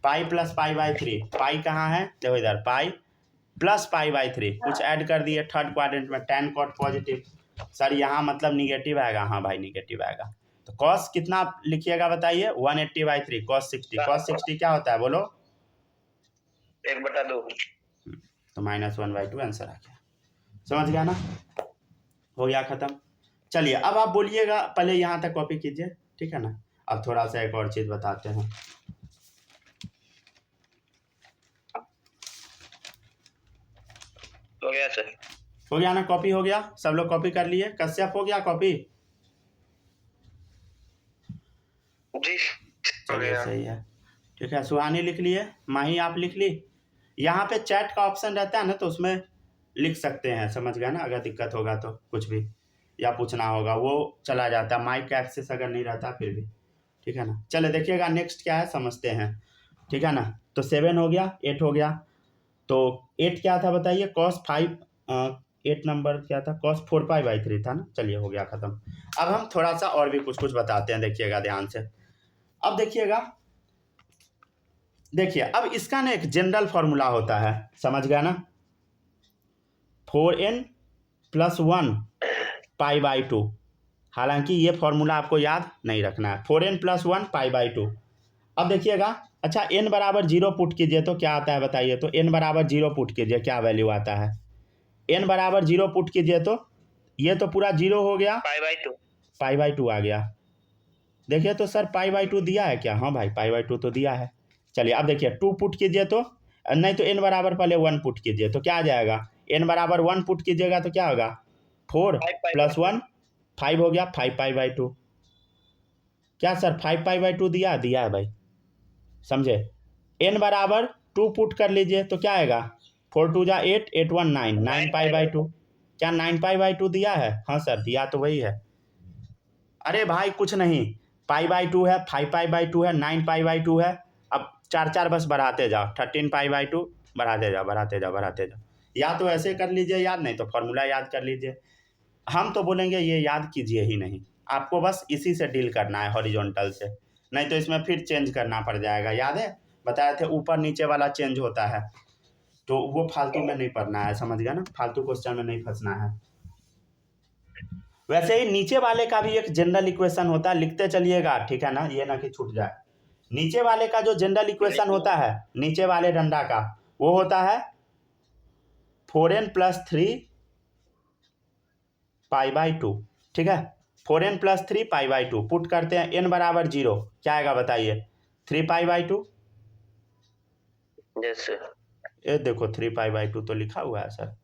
पाई + π/3, पाई कहाँ है, देखो इधर, पाई + π/3, कुछ ऐड कर दिए थर्ड क्वाड्रेंट में, tan cot पॉजिटिव, सर यहाँ मतलब निगेटिव आएगा, हाँ भाई निगेटिव आएगा। तो cos कितना लिखिएगा बताइए, 180/3, cos 60, cos 60 क्या होता है बोलो, 1/2। तो -1/2 आंसर आ गया, समझ गया ना, हो गया खत्म। चलिए अब आप बोलिएगा, पहले यहाँ तक कॉपी कीजिए, ठीक है ना। अब थोड़ा सा एक और चीज बताते हैं, हो गया सर, हो गया ना, कॉपी हो गया, सब लोग कॉपी कर लिए, कश्यप हो गया कॉपी, जी चलिए सही है, ठीक है। सुहानी लिख लिए, माही आप लिख ली। यहाँ पे चैट का ऑप्शन रहता है ना, तो उसमें लिख सकते हैं, समझ गया ना, अगर दिक्कत होगा तो कुछ भी या पूछना होगा वो चला जाता है, माइक का एक्सेस अगर नहीं रहता फिर भी, ठीक है ना। चले देखिएगा नेक्स्ट क्या है समझते हैं, ठीक है ना। तो 7 हो गया, 8 हो गया, तो 8 क्या था बताइए, cos 5, 8 नंबर क्या था, cos 4π/3 था ना। चलिए हो गया खत्म। अब हम थोड़ा सा और भी कुछ कुछ बताते हैं, देखिएगा ध्यान से। अब देखिएगा, देखिए अब इसका ना एक जनरल फॉर्मूला होता है, समझ गया ना, 4n + 1 π/2, हालांकि ये फॉर्मूला आपको याद नहीं रखना है, 4n + 1 π/2। अब देखिएगा, अच्छा n = 0 पुट कीजिए तो क्या आता है बताइए, तो n = 0 पुट कीजिए, क्या वैल्यू आता है, n = 0 पुट कीजिए तो ये तो पूरा 0 हो गया, π/2 आ गया। देखिए तो सर π/2 दिया है क्या, हाँ भाई π/2 तो दिया है। चलिए अब देखिए 2 पुट कीजिए तो, नहीं तो n बराबर पहले 1 पुट कीजिए तो क्या आ जाएगा, n = 1 पुट कीजिएगा तो क्या होगा, 4 + 1 5 हो गया, 5π/2। क्या सर 5π/2 दिया है भाई, समझे। n = 2 पुट कर लीजिए तो क्या आएगा, 4 2 = 8, 8 1 9, 9π/2। क्या 9π/2 दिया है, हाँ सर दिया तो वही है। अरे भाई कुछ नहीं, π/2 है, 5π/2 है, 9π/2 है, अब 4 बस बढ़ाते जाओ, 13π/2, बढ़ाते जाओ, या तो ऐसे कर लीजिए याद, नहीं तो फॉर्मूला याद कर लीजिए। हम तो बोलेंगे ये याद कीजिए ही नहीं, आपको बस इसी से डील करना है हॉरिजॉन्टल से, नहीं तो इसमें फिर चेंज करना पड़ जाएगा, याद है बताए थे ऊपर नीचे वाला चेंज होता है, तो वो फालतू में नहीं पढ़ना है, समझ गया ना, फालतू क्वेश्चन में नहीं फंसना है। वैसे ही नीचे वाले का भी एक जनरल इक्वेशन होता है, लिखते चलिएगा, ठीक है ना, ये ना कि छूट जाए। नीचे वाले का जो जनरल इक्वेशन होता है, नीचे वाले डंडा का, वो होता है 4n + 3 π/2, ठीक है, 4n + 3 π/2 पुट करते हैं, n = 0, क्या आएगा बताइए, 3π/2। यस सर, ये देखो 3π/2 तो लिखा हुआ है सर।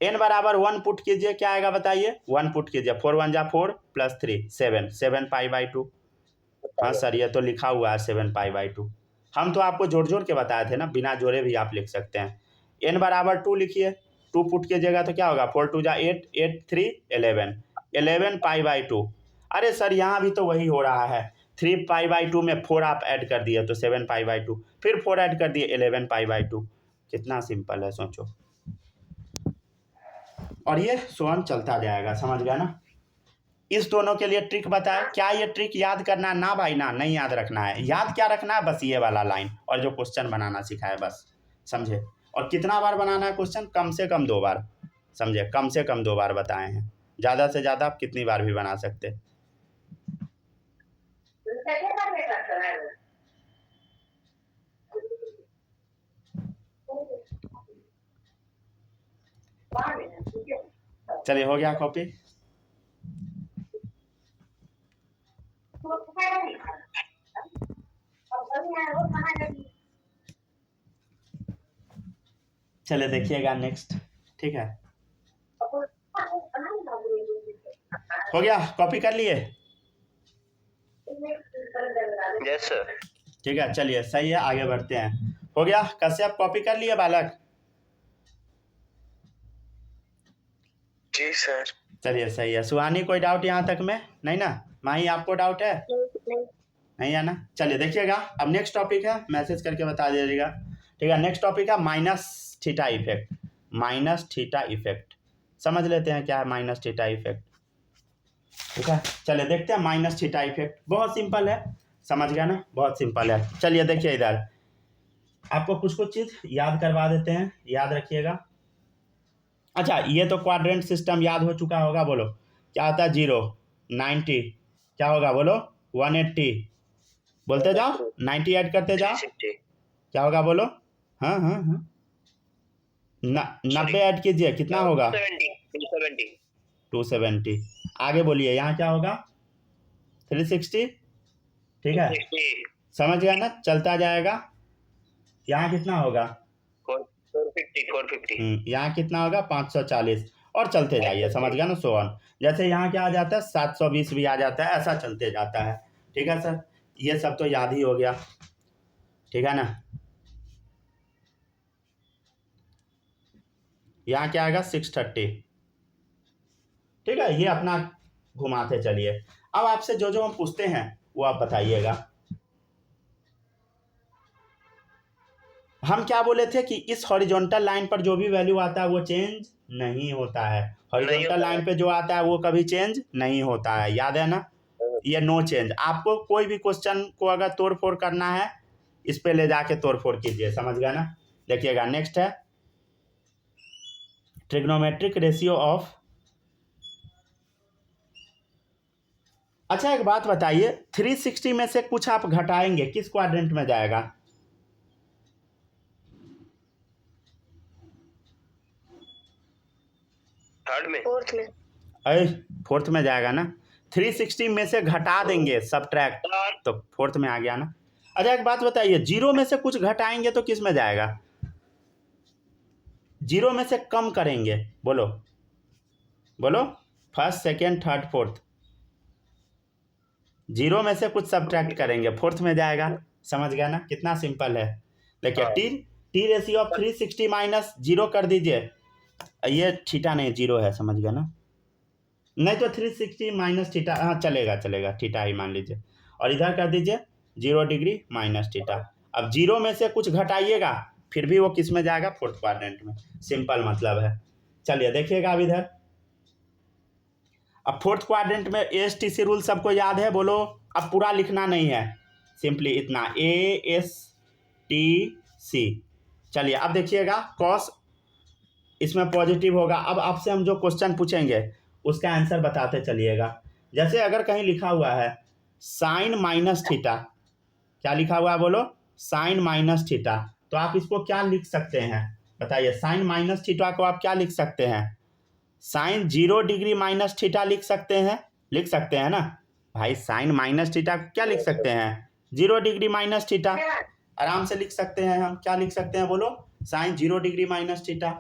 n = 1 पुट कीजिए, क्या आएगा बताइए, 1 पुट कीजिए, 4 1 = 4 + 3 7, 7π/2। हाँ सर ये तो लिखा हुआ है 7π/2, हम तो आपको जोड़ के बताए थे ना, बिना जोड़े भी आप लिख सकते हैं। n = 2 लिखिए, 2 पुट कीजिएगा तो क्या होगा, 4 2 = 8, 8 3 11, 11π/2। अरे सर यहाँ भी तो वही हो रहा है, 3π/2 में 4 आप ऐड कर दिए तो 7π/2, फिर 4 ऐड कर दिए 11π/2, कितना सिंपल है सोचो। और ये सोन चलता जाएगा, समझ गया ना। इस दोनों के लिए ट्रिक बताए, क्या ये ट्रिक याद करना है, ना भाई ना, नहीं याद रखना है, याद क्या रखना है, बस ये वाला लाइन और जो क्वेश्चन बनाना सिखाए बस, समझे। और कितना बार बनाना है क्वेश्चन, कम से कम 2 बार, समझे, कम से कम 2 बार बताए हैं, ज़्यादा से ज़्यादा आप कितनी बार भी बना सकते। चलिए हो गया कॉपी। चले देखिएगा नेक्स्ट। ठीक है, हो गया, कॉपी कर लिए? Yes sir. ठीक है, चलिए सही है, आगे बढ़ते हैं। हो गया कश्यप, कॉपी कर लिए बालक? जी सर। चलिए सही है। सुहानी कोई डाउट यहाँ तक में? नहीं ना? माही आपको डाउट है? नहीं है ना? चलिए देखिएगा, अब नेक्स्ट टॉपिक है, मैसेज करके बता दीजिएगा। ठीक है, नेक्स्ट टॉपिक है minus theta effect. Minus theta effect समझ लेते हैं क्या है माइनस थीटा इफेक्ट। ठीक है, चलिए देखते हैं माइनस थीटा इफेक्ट। बहुत सिंपल है, समझ गया ना? बहुत सिंपल है। चलिए देखिए, इधर आपको कुछ कुछ चीज़ याद करवा देते हैं, याद रखिएगा। अच्छा, ये तो क्वाड्रेंट सिस्टम याद हो चुका होगा। बोलो क्या होता है? 0, 90, क्या होगा बोलो? 180, बोलते जाओ, 90 ऐड करते जाओ, 360, क्या होगा बोलो? हाँ हाँ हाँ, 90 ऐड कीजिए, कितना होगा? 270, 270। आगे बोलिए, यहाँ क्या होगा? 360। ठीक है, 260, समझ गया ना? चलता जाएगा। यहाँ कितना होगा? 450, यहाँ कितना होगा? 540, और चलते जाइए, समझ गया ना? So on. जैसे यहाँ क्या आ जाता है? 720 भी आ जाता है, ऐसा चलते जाता है। ठीक है सर, ये सब तो याद ही हो गया। ठीक है ना? यहाँ क्या आएगा? 630। ठीक है, ये अपना घुमाते चलिए। अब आपसे जो जो हम पूछते हैं वो आप बताइएगा। हम क्या बोले थे कि इस हॉरिजॉन्टल लाइन पर जो भी वैल्यू आता है वो चेंज नहीं होता है। हॉरिजॉन्टल लाइन पे जो आता है वो कभी चेंज नहीं होता है, याद है ना? ये नो चेंज। आपको कोई भी क्वेश्चन को अगर तोड़ फोड़ करना है, इस पे ले जाके तोड़ फोड़ कीजिए, समझ गया ना? देखिएगा, नेक्स्ट है ट्रिग्नोमेट्रिक रेशियो ऑफ। अच्छा एक बात बताइए, 360 में से कुछ आप घटाएंगे, किस क्वाड्रेंट में जाएगा? थर्ड में, फोर्थ में। अरे फोर्थ में जाएगा ना? 360 में से घटा देंगे, सब्ट्रैक्ट, तो फोर्थ में आ गया ना? अच्छा एक बात बताइए, 0 में से कुछ घटाएंगे तो किस में जाएगा? 0 में से कम करेंगे, बोलो बोलो, फर्स्ट सेकेंड थर्ड फोर्थ। 0 में से कुछ सब्ट्रैक्ट करेंगे, फोर्थ में जाएगा। समझ गया ना? कितना सिंपल है। देखिए, टी रेशियो ऑफ 360 माइनस 0 कर दीजिए। ये थीटा नहीं, 0 है, समझ गया ना? नहीं तो 360 माइनस थीटा, हाँ चलेगा चलेगा, थीटा ही मान लीजिए। और इधर कर दीजिए 0 डिग्री माइनस थीटा। अब 0 में से कुछ घटाइएगा, फिर भी वो किस में जाएगा? फोर्थ क्वाड्रेंट में। सिंपल मतलब है। चलिए देखिएगा अब इधर। अब फोर्थ क्वाड्रेंट में ASTC रूल सबको याद है? बोलो। अब पूरा लिखना नहीं है, सिंपली इतना ASTC। चलिए अब देखिएगा, कॉस इसमें पॉजिटिव होगा। अब आपसे हम जो क्वेश्चन पूछेंगे उसका आंसर बताते चलिएगा। जैसे अगर कहीं लिखा हुआ है साइन माइनस थीटा, क्या लिखा हुआ है बोलो? साइन माइनस थीटा, तो आप इसको क्या लिख सकते हैं? बताइए, साइन माइनस थीटा को आप क्या लिख सकते हैं? साइन 0 डिग्री माइनस थीटा लिख सकते हैं, लिख सकते हैं ना भाई? साइन माइनस थीटा क्या लिख सकते हैं? 0 डिग्री माइनस थीटा, आराम से लिख सकते हैं हम। क्या लिख सकते हैं बोलो? Sine 0 degree minus theta.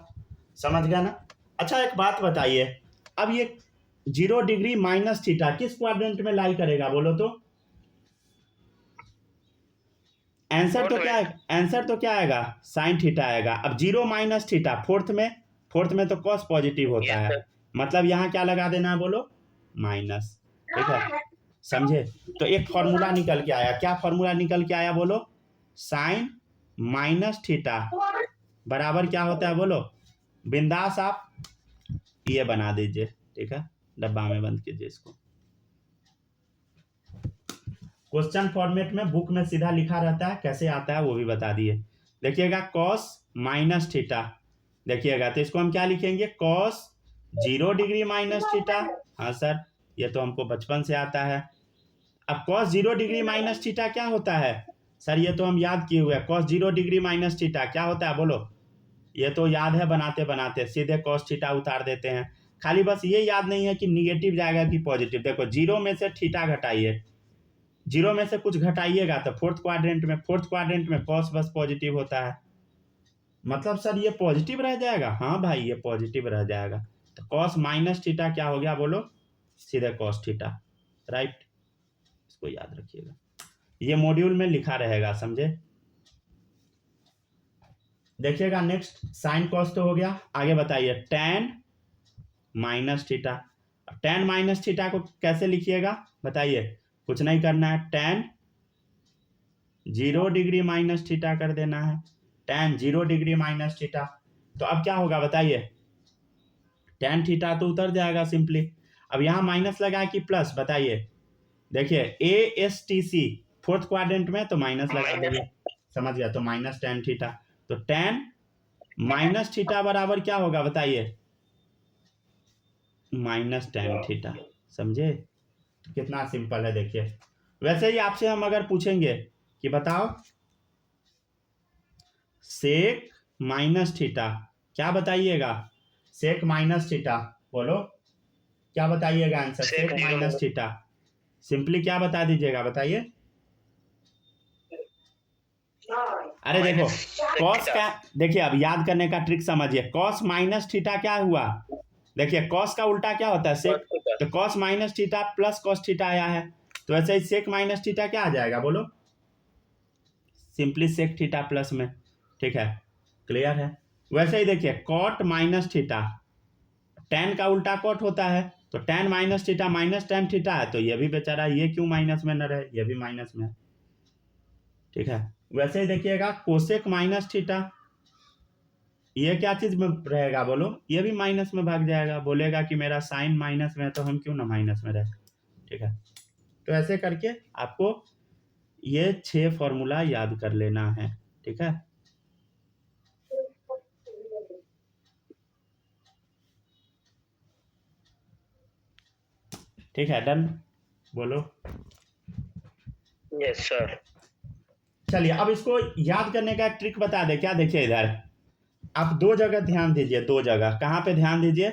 समझ गया ना? अच्छा एक बात बताइए, अब ये 0 डिग्री माइनस थीटा किस क्वाड्रेंट में लाई करेगा बोलो तो? आंसर तो क्या है? आंसर तो क्या आएगा? साइन थीटा आएगा। अब 0 माइनस थीटा फोर्थ में, फोर्थ में तो कॉस पॉजिटिव होता है, मतलब यहाँ क्या लगा देना है बोलो? माइनस। ठीक है, समझे? तो एक फॉर्मूला निकल के आया। क्या फॉर्मूला निकल के आया बोलो? साइन माइनस थीटा बराबर क्या होता है बोलो? बिंदास आप ये बना दीजिए। ठीक है, डब्बा में बंद कीजिए इसको। क्वेश्चन फॉर्मेट में बुक में सीधा लिखा रहता है, कैसे आता है वो भी बता दिए। देखिएगा, कॉस माइनस थीटा, देखिएगा तो इसको हम क्या लिखेंगे? Cos 0 degree minus theta. हाँ सर, ये तो हमको बचपन से आता है। अब कॉस 0 डिग्री माइनस थीटा क्या होता है? सर ये तो हम याद किए हुए हैं। कॉस 0 डिग्री माइनस थीटा क्या होता है बोलो? ये तो याद है, बनाते बनाते सीधे कॉस थीटा उतार देते हैं। खाली बस ये याद नहीं है कि निगेटिव जाएगा कि पॉजिटिव। देखो 0 में से थीटा घटाइए, 0 में से कुछ घटाइएगा तो फोर्थ क्वाड्रेंट में, फोर्थ क्वाड्रेंट में कॉस बस पॉजिटिव होता है। मतलब सर ये पॉजिटिव रह जाएगा? हाँ भाई ये पॉजिटिव रह जाएगा। तो कॉस माइनस थीटा क्या हो गया बोलो? सीधे कॉस थीटा, राइट। इसको याद रखिएगा, ये मॉड्यूल में लिखा रहेगा, समझे। देखिएगा नेक्स्ट, साइन कॉस तो हो गया, आगे बताइए ten minus theta. Ten minus theta को कैसे लिखिएगा बताइए? कुछ नहीं करना है, टेन 0 डिग्री माइनस थीटा कर देना है, टेन 0 डिग्री माइनस थीटा। तो अब क्या होगा बताइए? टेन थीटा तो उतर जाएगा सिंपली। अब यहाँ माइनस लगा कि प्लस, बताइए। देखिए ASTC फोर्थ क्वाड्रेंट में तो माइनस लगा देंगे, समझ गया। तो माइनस टेन थीटा, तो टेन माइनस थीटा बराबर क्या होगा बताइए? माइनस टेन थीटा, समझे। कितना सिंपल है देखिए। वैसे ही आपसे हम अगर पूछेंगे कि बताओ सेक माइनस थीटा, क्या बताइएगा? सेक माइनस थीटा, बोलो क्या बताइएगा answer? Sec minus theta simply क्या बता दीजिएगा बताइए? अरे देखो कॉस का, देखिए अब याद करने का ट्रिक समझिए। कॉस माइनस थीटा क्या हुआ? देखिए कॉस का उल्टा क्या होता है? सेक। तो cos minus theta plus cos theta आया है, तो ऐसे ही सेक माइनस थीटा क्या आ जाएगा बोलो? सिंपली सेक थीटा प्लस में, ठीक है, क्लियर है। वैसे ही देखिए कॉट माइनस थीटा, टेन का उल्टा कॉट होता है, तो ten minus theta minus tan theta है, तो ये भी बेचारा, ये क्यों माइनस में न रहे? ये भी माइनस में, ठीक है। वैसे ही देखिएगा कोसेक माइनस थीटा, ये क्या चीज में रहेगा बोलो? ये भी माइनस में भाग जाएगा, बोलेगा कि मेरा साइन माइनस में है तो हम क्यों ना माइनस में रहे, ठीक है। तो ऐसे करके आपको ये 6 फॉर्मूला याद कर लेना है, ठीक है। ठीक है, डन, बोलो। Yes sir. चलिए अब इसको याद करने का एक ट्रिक बता दे क्या? देखिए इधर आप दो जगह ध्यान दीजिए, दो जगह कहाँ पे ध्यान दीजिए?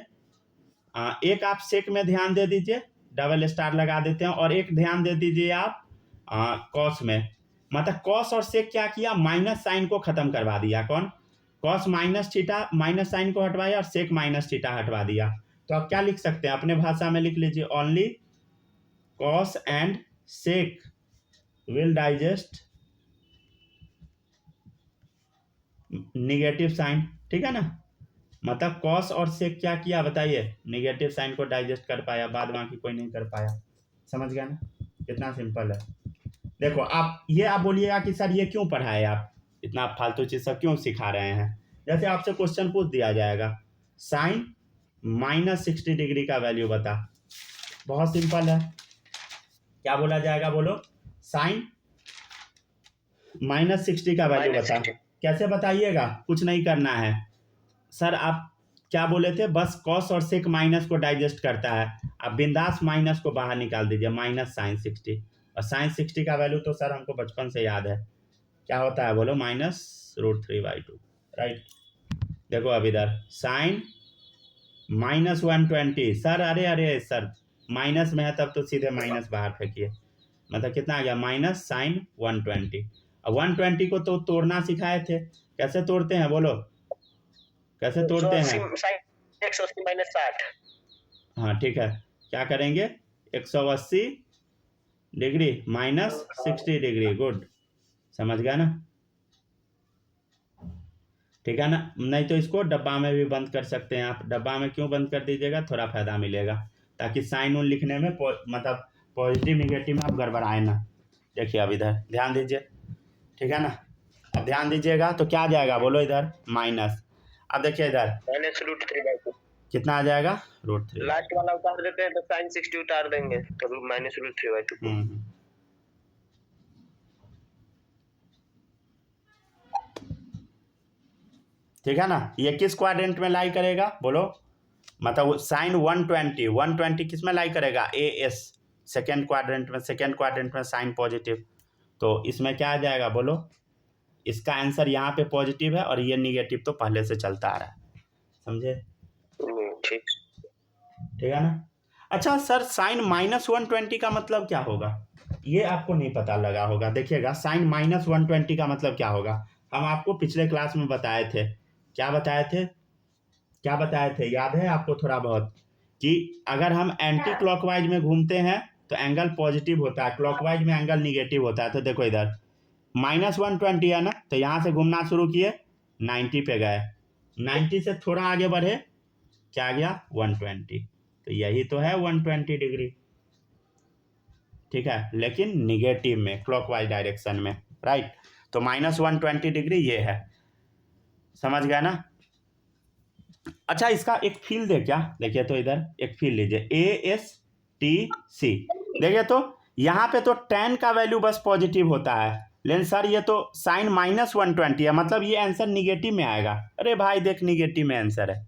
एक आप सेक में ध्यान दे दीजिए, डबल स्टार लगा देते हैं, और एक ध्यान दे दीजिए आप कॉस में। मतलब कॉस और सेक क्या किया? माइनस साइन को खत्म करवा दिया। कौन? Cos minus theta minus sine को हटवाया और सेक माइनस थीटा हटवा दिया। तो आप क्या लिख सकते हैं? अपने भाषा में लिख लीजिए, only cos and sec will digest negative sine, ठीक है ना। मतलब कॉस और सेक क्या किया बताइए? निगेटिव साइन को डाइजेस्ट कर पाया, बाद बाकी कोई नहीं कर पाया। समझ गया ना, कितना सिंपल है। देखो आप ये आप बोलिएगा कि सर ये क्यों पढ़ाए, आप इतना फालतू चीज सब क्यों सिखा रहे हैं? जैसे आपसे क्वेश्चन पूछ दिया जाएगा साइन माइनस 60 डिग्री का वैल्यू बता, बहुत सिंपल है। क्या बोला जाएगा बोलो? साइन माइनस 60 का वैल्यू बता। कैसे बताइएगा? कुछ नहीं करना है सर, आप क्या बोले थे? बस कॉस और सेक माइनस को डाइजेस्ट करता है, आप बिंदास माइनस को बाहर निकाल दीजिए, माइनस साइन 60। और साइन 60 का वैल्यू तो सर हमको बचपन से याद है, क्या होता है बोलो? -√3/2, राइट। देखो अब इधर साइन -120, सर अरे अरे सर माइनस में है तब तो सीधे माइनस बाहर फेंकिए, मतलब कितना आ गया? Minus sine 120। अब 120 को तो तोड़ना सिखाए थे, कैसे तोड़ते हैं बोलो? कैसे तोड़ते हैं? 180 माइनस 60। हाँ ठीक है, क्या करेंगे? 180 डिग्री माइनस 60 डिग्री, गुड, समझ गया ना, ठीक है ना। नहीं तो इसको डब्बा में भी बंद कर सकते हैं आप। डब्बा में क्यों बंद कर दीजिएगा? थोड़ा फायदा मिलेगा, ताकि साइन उन लिखने में मतलब पॉजिटिव निगेटिव में आप गड़बड़ाए ना। देखिए अब इधर ध्यान दीजिए, ठीक है ना। अब ध्यान दीजिएगा तो क्या आ जाएगा बोलो? इधर माइनस। अब देखिए इधर -√3/2 कितना आ जाएगा? √3। लास्ट वाला उतार देते हैं तो साइन 60 उतार देंगे, तो -√3/2। ठीक है ना। ये किस क्वाड्रेंट में लाई करेगा बोलो? मतलब साइन 120 किस में लाई करेगा? AS, सेकेंड क्वाड्रेंट में। सेकेंड क्वाड्रेंट में साइन पॉजिटिव, तो इसमें क्या आ जाएगा बोलो? इसका आंसर यहाँ पे पॉजिटिव है और ये निगेटिव तो पहले से चलता आ रहा है, समझे? ठीक है ना। अच्छा सर साइन -120 का मतलब क्या होगा? ये आपको नहीं पता लगा होगा। देखिएगा साइन -120 का मतलब क्या होगा, हम आपको पिछले क्लास में बताए थे क्या बताए थे याद है आपको थोड़ा बहुत, कि अगर हम एंटी क्लॉकवाइज में घूमते हैं तो एंगल पॉजिटिव होता है, क्लॉकवाइज में एंगल निगेटिव होता है। तो देखो इधर -120 है ना, तो यहाँ से घूमना शुरू किए 90 पे गए, 90 से थोड़ा आगे बढ़े, क्या आ गया 120, तो यही तो है 120 डिग्री, ठीक है, लेकिन निगेटिव में, क्लॉकवाइज डायरेक्शन में, राइट। तो -120 डिग्री ये है, समझ गया ना। अच्छा, इसका एक फील्ड है क्या, देखिए तो इधर एक फील्ड लीजिए ASTC, देखिए तो यहाँ पे तो tan का वैल्यू बस पॉजिटिव होता है, लेकिन सर ये तो साइन -120 है, मतलब ये आंसर निगेटिव में आएगा। अरे भाई देख, निगेटिव में आंसर है,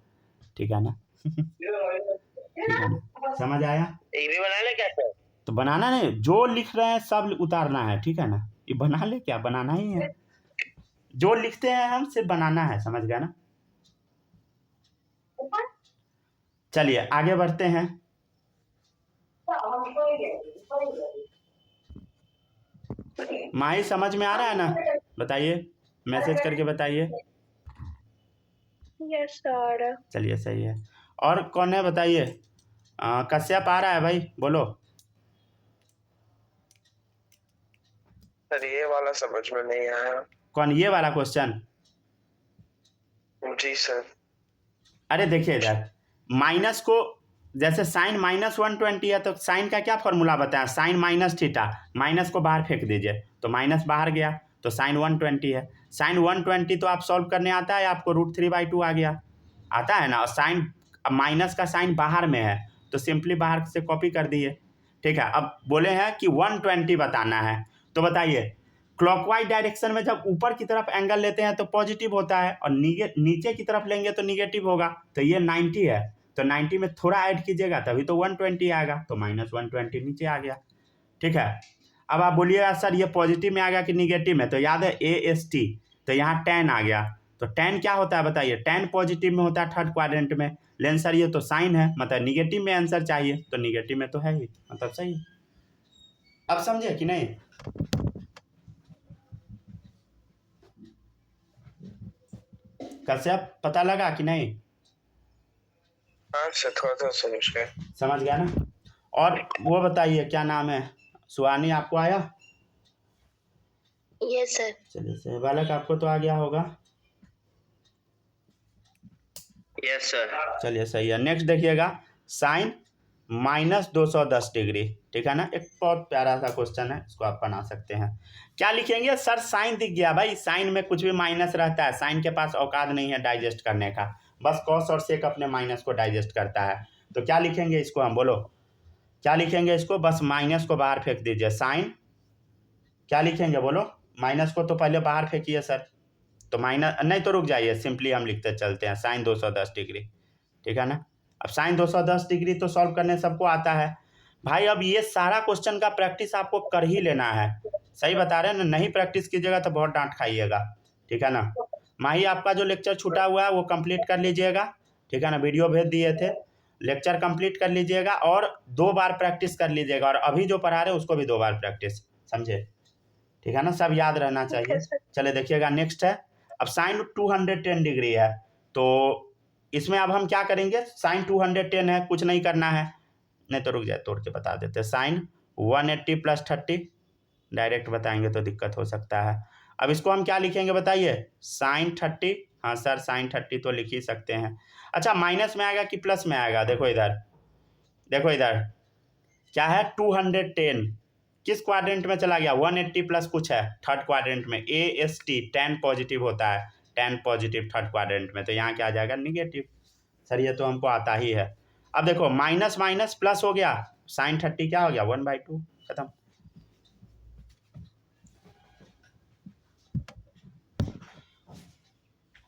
ठीक है ना। ठीक है ना, समझ आया। ये भी बना ले क्या सर? तो बनाना नहीं, जो लिख रहे हैं सब उतारना है, ठीक है ना, ये बना ले, क्या बनाना ही है, जो लिखते हैं हम सिर्फ बनाना है, समझ गया ना। चलिए आगे बढ़ते हैं। माही समझ में आ रहा है ना, बताइए, मैसेज करके बताइए। Yes sir. चलिए सही है। और कौन है बताइए, कश्यप आ रहा है भाई, बोलो। सर ये वाला समझ में नहीं आया। कौन, ये वाला क्वेश्चन? जी सर। अरे देखिए इधर, माइनस को, जैसे साइन -120 है तो साइन का क्या फॉर्मूला बताया, साइन माइनस थीटा, माइनस को बाहर फेंक दीजिए, तो माइनस बाहर गया, तो साइन 120 है। साइन 120 तो आप सॉल्व करने आता है आपको, √3/2 आ गया, आता है ना। और साइन, माइनस का साइन बाहर में है तो सिंपली बाहर से कॉपी कर दिए, ठीक है। अब बोले हैं कि 120 बताना है, तो बताइए क्लॉकवाइज डायरेक्शन में जब ऊपर की तरफ एंगल लेते हैं तो पॉजिटिव होता है, और नीचे की तरफ लेंगे तो निगेटिव होगा। तो ये 90 है, तो 90 में थोड़ा ऐड कीजिएगा तभी तो 120 आएगा, तो -120 नीचे आ गया, ठीक है। अब आप बोलिएगा सर ये पॉजिटिव में आ गया कि निगेटिव में, तो याद है AST, तो यहाँ tan आ गया, तो tan क्या होता है बताइए, tan पॉजिटिव में होता है थर्ड क्वाड्रेंट में, लेकिन सर ये तो साइन है, मतलब निगेटिव में आंसर चाहिए, तो निगेटिव में तो है ही, मतलब सही है। अब समझे कि नहीं? कश्यप पता लगा कि नहीं? हाँ सर, थोड़ा थोड़ा समझ गए। समझ गया ना। और वो बताइए क्या नाम है, सुहानी आपको आया? Yes sir. चलिए सही, बालक आपको तो आ गया होगा। Yes sir. चलिए सही है। नेक्स्ट देखिएगा, साइन -210 डिग्री, ठीक है ना। एक बहुत प्यारा सा क्वेश्चन है, इसको आप बना सकते हैं। क्या लिखेंगे सर, साइन दिख गया भाई, साइन में कुछ भी माइनस रहता है, साइन के पास औकात नहीं है डाइजेस्ट करने का, बस कॉस और सेक अपने माइनस को डाइजेस्ट करता है। तो क्या लिखेंगे इसको हम, बोलो क्या लिखेंगे इसको, बस माइनस को बाहर फेंक दीजिए, साइन क्या लिखेंगे बोलो, माइनस को तो पहले बाहर फेंकिए सर, तो माइनस नहीं तो रुक जाइए, सिंपली हम लिखते चलते हैं साइन 210 डिग्री, ठीक है ना। अब साइन 210 डिग्री तो सॉल्व करने सबको आता है भाई। अब ये सारा क्वेश्चन का प्रैक्टिस आपको कर ही लेना है, सही बता रहे हैं ना, नहीं प्रैक्टिस कीजिएगा तो बहुत डांट खाइएगा, ठीक है ना। माही आपका जो लेक्चर छूटा हुआ है वो कंप्लीट कर लीजिएगा, ठीक है ना, वीडियो भेज दिए थे, लेक्चर कंप्लीट कर लीजिएगा और 2 बार प्रैक्टिस कर लीजिएगा, और अभी जो पढ़ा रहे हैं उसको भी 2 बार प्रैक्टिस, समझे, ठीक है ना, सब याद रहना चाहिए। चले देखिएगा नेक्स्ट है, अब साइन 210 डिग्री है, तो इसमें अब हम क्या करेंगे, साइन 210 है, कुछ नहीं करना है, नहीं तो रुक जाए तोड़ के बता देते, साइन 180 + 30, डायरेक्ट बताएंगे तो दिक्कत हो सकता है। अब इसको हम क्या लिखेंगे बताइए, साइन 30, हाँ सर साइन 30 तो लिख ही सकते हैं। अच्छा माइनस में आएगा कि प्लस में आएगा, देखो इधर, देखो इधर क्या है 210, किस क्वाड्रेंट में चला गया, 180 प्लस कुछ है थर्ड क्वाड्रेंट में, AST tan पॉजिटिव होता है, tan पॉजिटिव थर्ड क्वाड्रेंट में, तो यहाँ क्या आ जाएगा निगेटिव, सर ये तो हमको आता ही है। अब देखो माइनस माइनस प्लस हो गया, साइन 30 क्या हो गया 1/2, खत्म।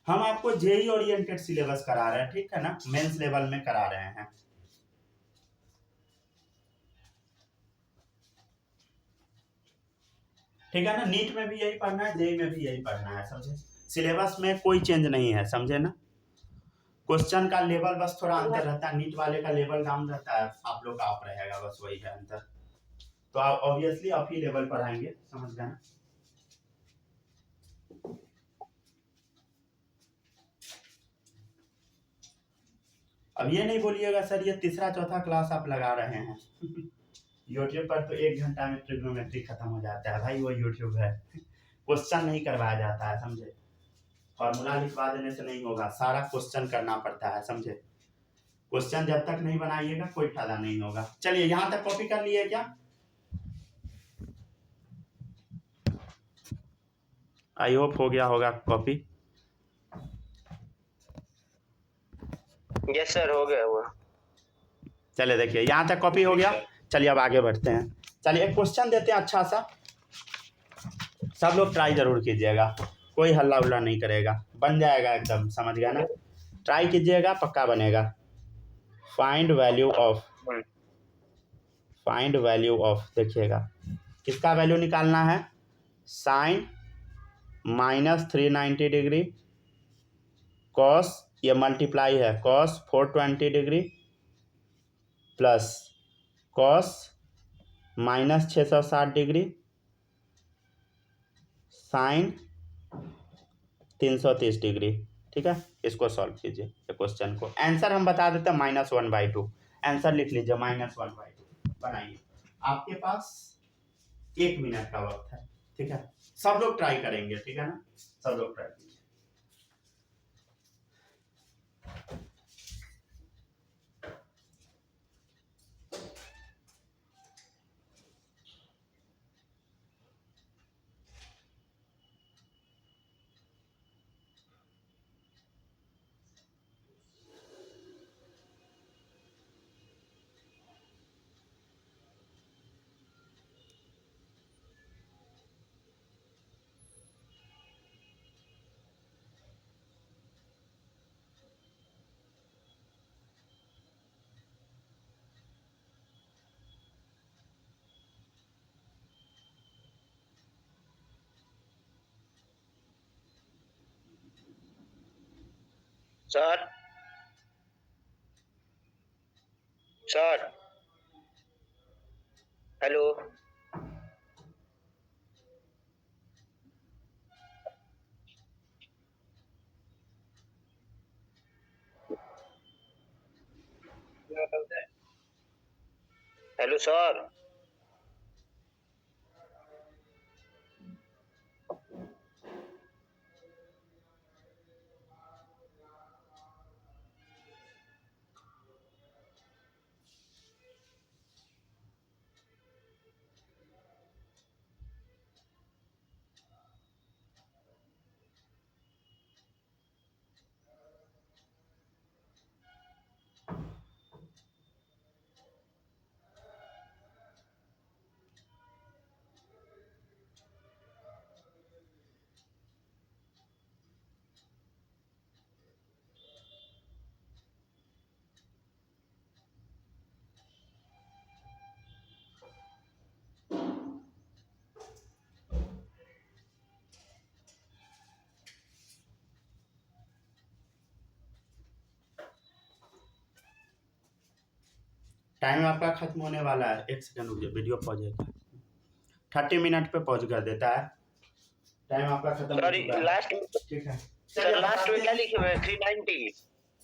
हम आपको जेई ओरिएंटेड सिलेबस करा रहे हैं, ठीक है ना, मेंस लेवल में करा रहे हैं। ठीक है ना, नीट में भी यही पढ़ना है, जेई में भी यही पढ़ना है, समझे, सिलेबस में कोई चेंज नहीं है, समझे ना। क्वेश्चन का लेवल बस थोड़ा अंतर रहता है, नीट वाले का लेवल डाउन रहता है, आप लोग का अप रहेगा, बस वही है अंतर। तो आप ऑब्वियसली अप ही लेवल पढ़ाएंगे, समझ गए ना। अब ये नहीं बोलिएगा सर ये तीसरा चौथा क्लास आप लगा रहे हैं यूट्यूब पर तो 1 घंटा में ट्रिग्नोमेट्री खत्म हो जाता है भाई, वो यूट्यूब है क्वेश्चन नहीं करवाया जाता है, समझे। फॉर्मूला लिखवा देने से नहीं होगा, सारा क्वेश्चन करना पड़ता है, समझे। क्वेश्चन जब तक नहीं बनाइएगा कोई फायदा नहीं होगा। चलिए यहाँ तक कॉपी कर लिए क्या? आई होप हो गया होगा कॉपी। यस सर, हो गया वो। चलिए देखिए यहाँ तक कॉपी हो गया। चलिए अब आगे बढ़ते हैं। चलिए एक क्वेश्चन देते हैं अच्छा सा, सब लोग ट्राई जरूर कीजिएगा, कोई हल्ला उल्ला नहीं करेगा, बन जाएगा एकदम, समझ गया ना। ट्राई कीजिएगा पक्का बनेगा। फाइंड वैल्यू ऑफ देखिएगा किसका वैल्यू निकालना है, साइन -390 डिग्री कॉस, ये मल्टीप्लाई है, cos 420 degree plus cos -660 degree sine 330 degree. ठीक है, इसको सॉल्व कीजिए ये क्वेश्चन को। आंसर हम बता देते हैं -1/2। आंसर लिख लीजिए -1/2 बनाइए। आपके पास 1 मिनट का वक्त है। ठीक है, सब लोग ट्राई करेंगे, ठीक है ना, सब लोग ट्राई कीजिए। Sir sir hello. Hello sir. Time आपका खत्म होने वाला है, 1 सेकंड रुकिए, वीडियो पॉज है, 30 मिनट पे पॉज कर देता है, टाइम आपका खत्म हो सॉरी चुका है। लास्ट ठीक है सर, लास्ट में क्या लिखे हुए हैं? 390।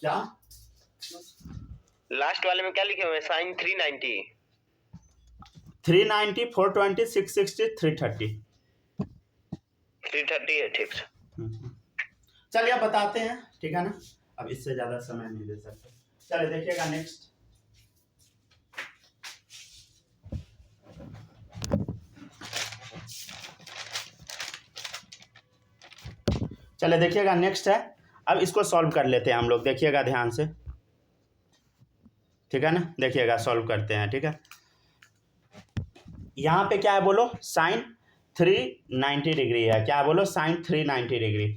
क्या लास्ट वाले में क्या लिखे हुए हैं? साइन 390 390 420 660 330 330 है, ठीक है। चलिए अब बताते हैं, ठीक है ना, अब इससे ज्यादा समय नहीं दे सकते। चलिए देखिएगा नेक्स्ट। चलिए देखिएगा नेक्स्ट है, अब इसको सॉल्व कर लेते हैं हम लोग, देखिएगा ध्यान से, ठीक है ना, देखिएगा सॉल्व करते हैं। ठीक है, यहाँ पे क्या है बोलो, साइन 390 डिग्री है, क्या है बोलो, साइन 390 डिग्री।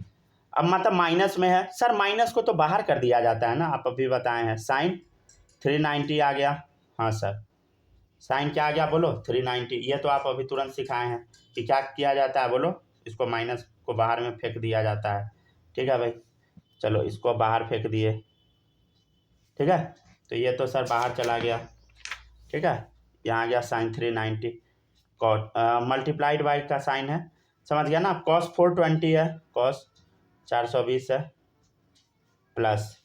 अब मतलब माइनस में है सर, माइनस को तो बाहर कर दिया जाता है ना, आप अभी बताए हैं, साइन 390 आ गया। हाँ सर, साइन क्या आ गया बोलो, 390। ये तो आप अभी तुरंत सिखाए हैं कि क्या किया जाता है बोलो, इसको माइनस को बाहर में फेंक दिया जाता है। ठीक है भाई, चलो इसको बाहर फेंक दिए। ठीक है, तो ये तो सर बाहर चला गया। ठीक है, यहाँ आ गया साइन 390 कॉट मल्टीप्लाइड बाई का साइन है, समझ गया ना, कॉस 420 है, कॉस 420 है प्लस,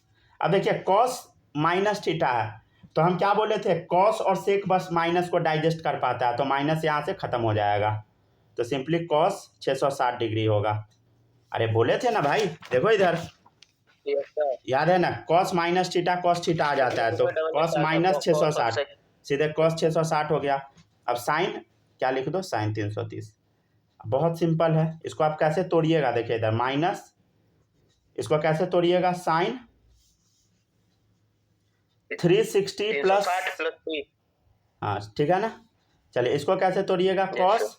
अब देखिए कॉस माइनस थीटा है, तो हम क्या बोले थे, कॉस और सेक बस माइनस को डाइजेस्ट कर पाता है, तो माइनस यहाँ से ख़त्म हो जाएगा, तो सिंपली कॉस 660 डिग्री होगा। अरे बोले थे ना भाई, देखो इधर यस सर। याद है ना, cos minus theta cos theta आ जाता है, तो कॉस माइनस 660 सीधे कॉस 660 हो गया। अब साइन क्या लिख दो, साइन 330। बहुत सिंपल है, इसको आप कैसे तोड़िएगा, देखिए इधर माइनस, इसको कैसे तोड़िएगा, साइन 360 प्लस, 360 प्लस 3। हाँ ठीक है ना। चलिए इसको कैसे तोड़िएगा, कॉस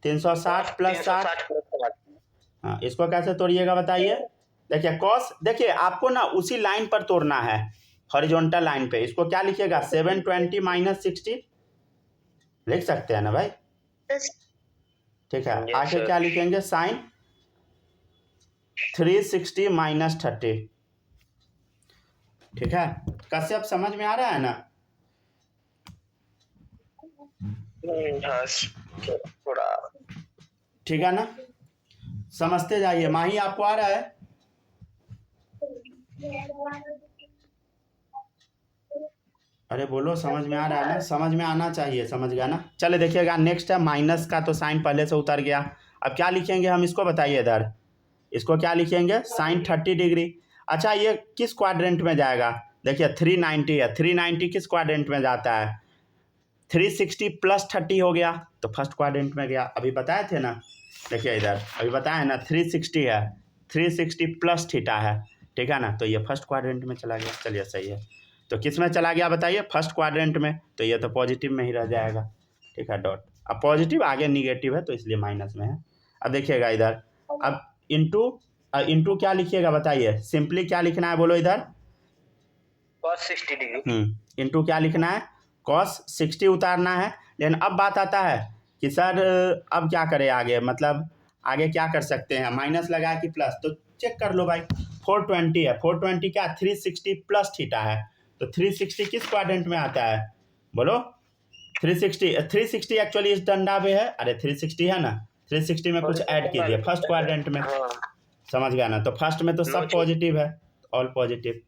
360 प्लस 60, 360 प्लस 60। हाँ इसको कैसे तोड़िएगा बताइए। देखिए कॉस, देखिए आपको ना उसी लाइन पर तोड़ना है, हॉरिजॉन्टल लाइन पे। इसको क्या लिखिएगा, 720 माइनस 60 लिख सकते हैं ना भाई, ठीक है। Yes, आगे sir. क्या लिखेंगे, साइन 360 माइनस 30, ठीक है। कश्यप समझ में आ रहा है ना, हाँ थोड़ा। ठीक है ना, समझते जाइए। माही आपको आ रहा है, अरे बोलो समझ में आ रहा है ना, समझ में आना चाहिए, समझ गया ना। चले देखिएगा नेक्स्ट है माइनस का, तो साइन पहले से उतर गया। अब क्या लिखेंगे हम, इसको बताइए इधर, इसको क्या लिखेंगे, साइन 30 डिग्री। अच्छा ये किस क्वाड्रेंट में जाएगा, देखिए 390 है, 390 किस क्वाड्रेंट में जाता है, 360 प्लस 30 हो गया, तो फर्स्ट क्वाड्रेंट में गया। अभी बताए थे ना, देखिए इधर अभी बताए ना, 360 है, 360 प्लस थीटा है, ठीक है ना, तो ये फर्स्ट क्वाड्रेंट में चला गया। चलिए सही है, तो किस में चला गया बताइए, फर्स्ट क्वाड्रेंट में, तो ये तो पॉजिटिव में ही रह जाएगा, ठीक है, डॉट। अब पॉजिटिव आगे निगेटिव है, तो इसलिए माइनस में है। अब देखिएगा इधर, अब इंटू क्या लिखिएगा बताइए, सिंपली क्या लिखना है बोलो इधर, cos 60 डिग्री। इंटू क्या लिखना है, कॉस 60 उतारना है। लेकिन अब बात आता है कि सर अब क्या करें आगे, मतलब आगे क्या कर सकते हैं, माइनस लगा कि प्लस, तो चेक कर लो भाई, 420 है, 420 क्या 360 प्लस थीटा है, तो 360 किस क्वाड्रेंट में आता है बोलो, 360 एक्चुअली इस डंडा पे है, अरे 360 है ना, 360 में कुछ ऐड कीजिए फर्स्ट क्वाड्रेंट में, समझ गया ना, तो फर्स्ट में तो सब पॉजिटिव है, ऑल पॉजिटिव,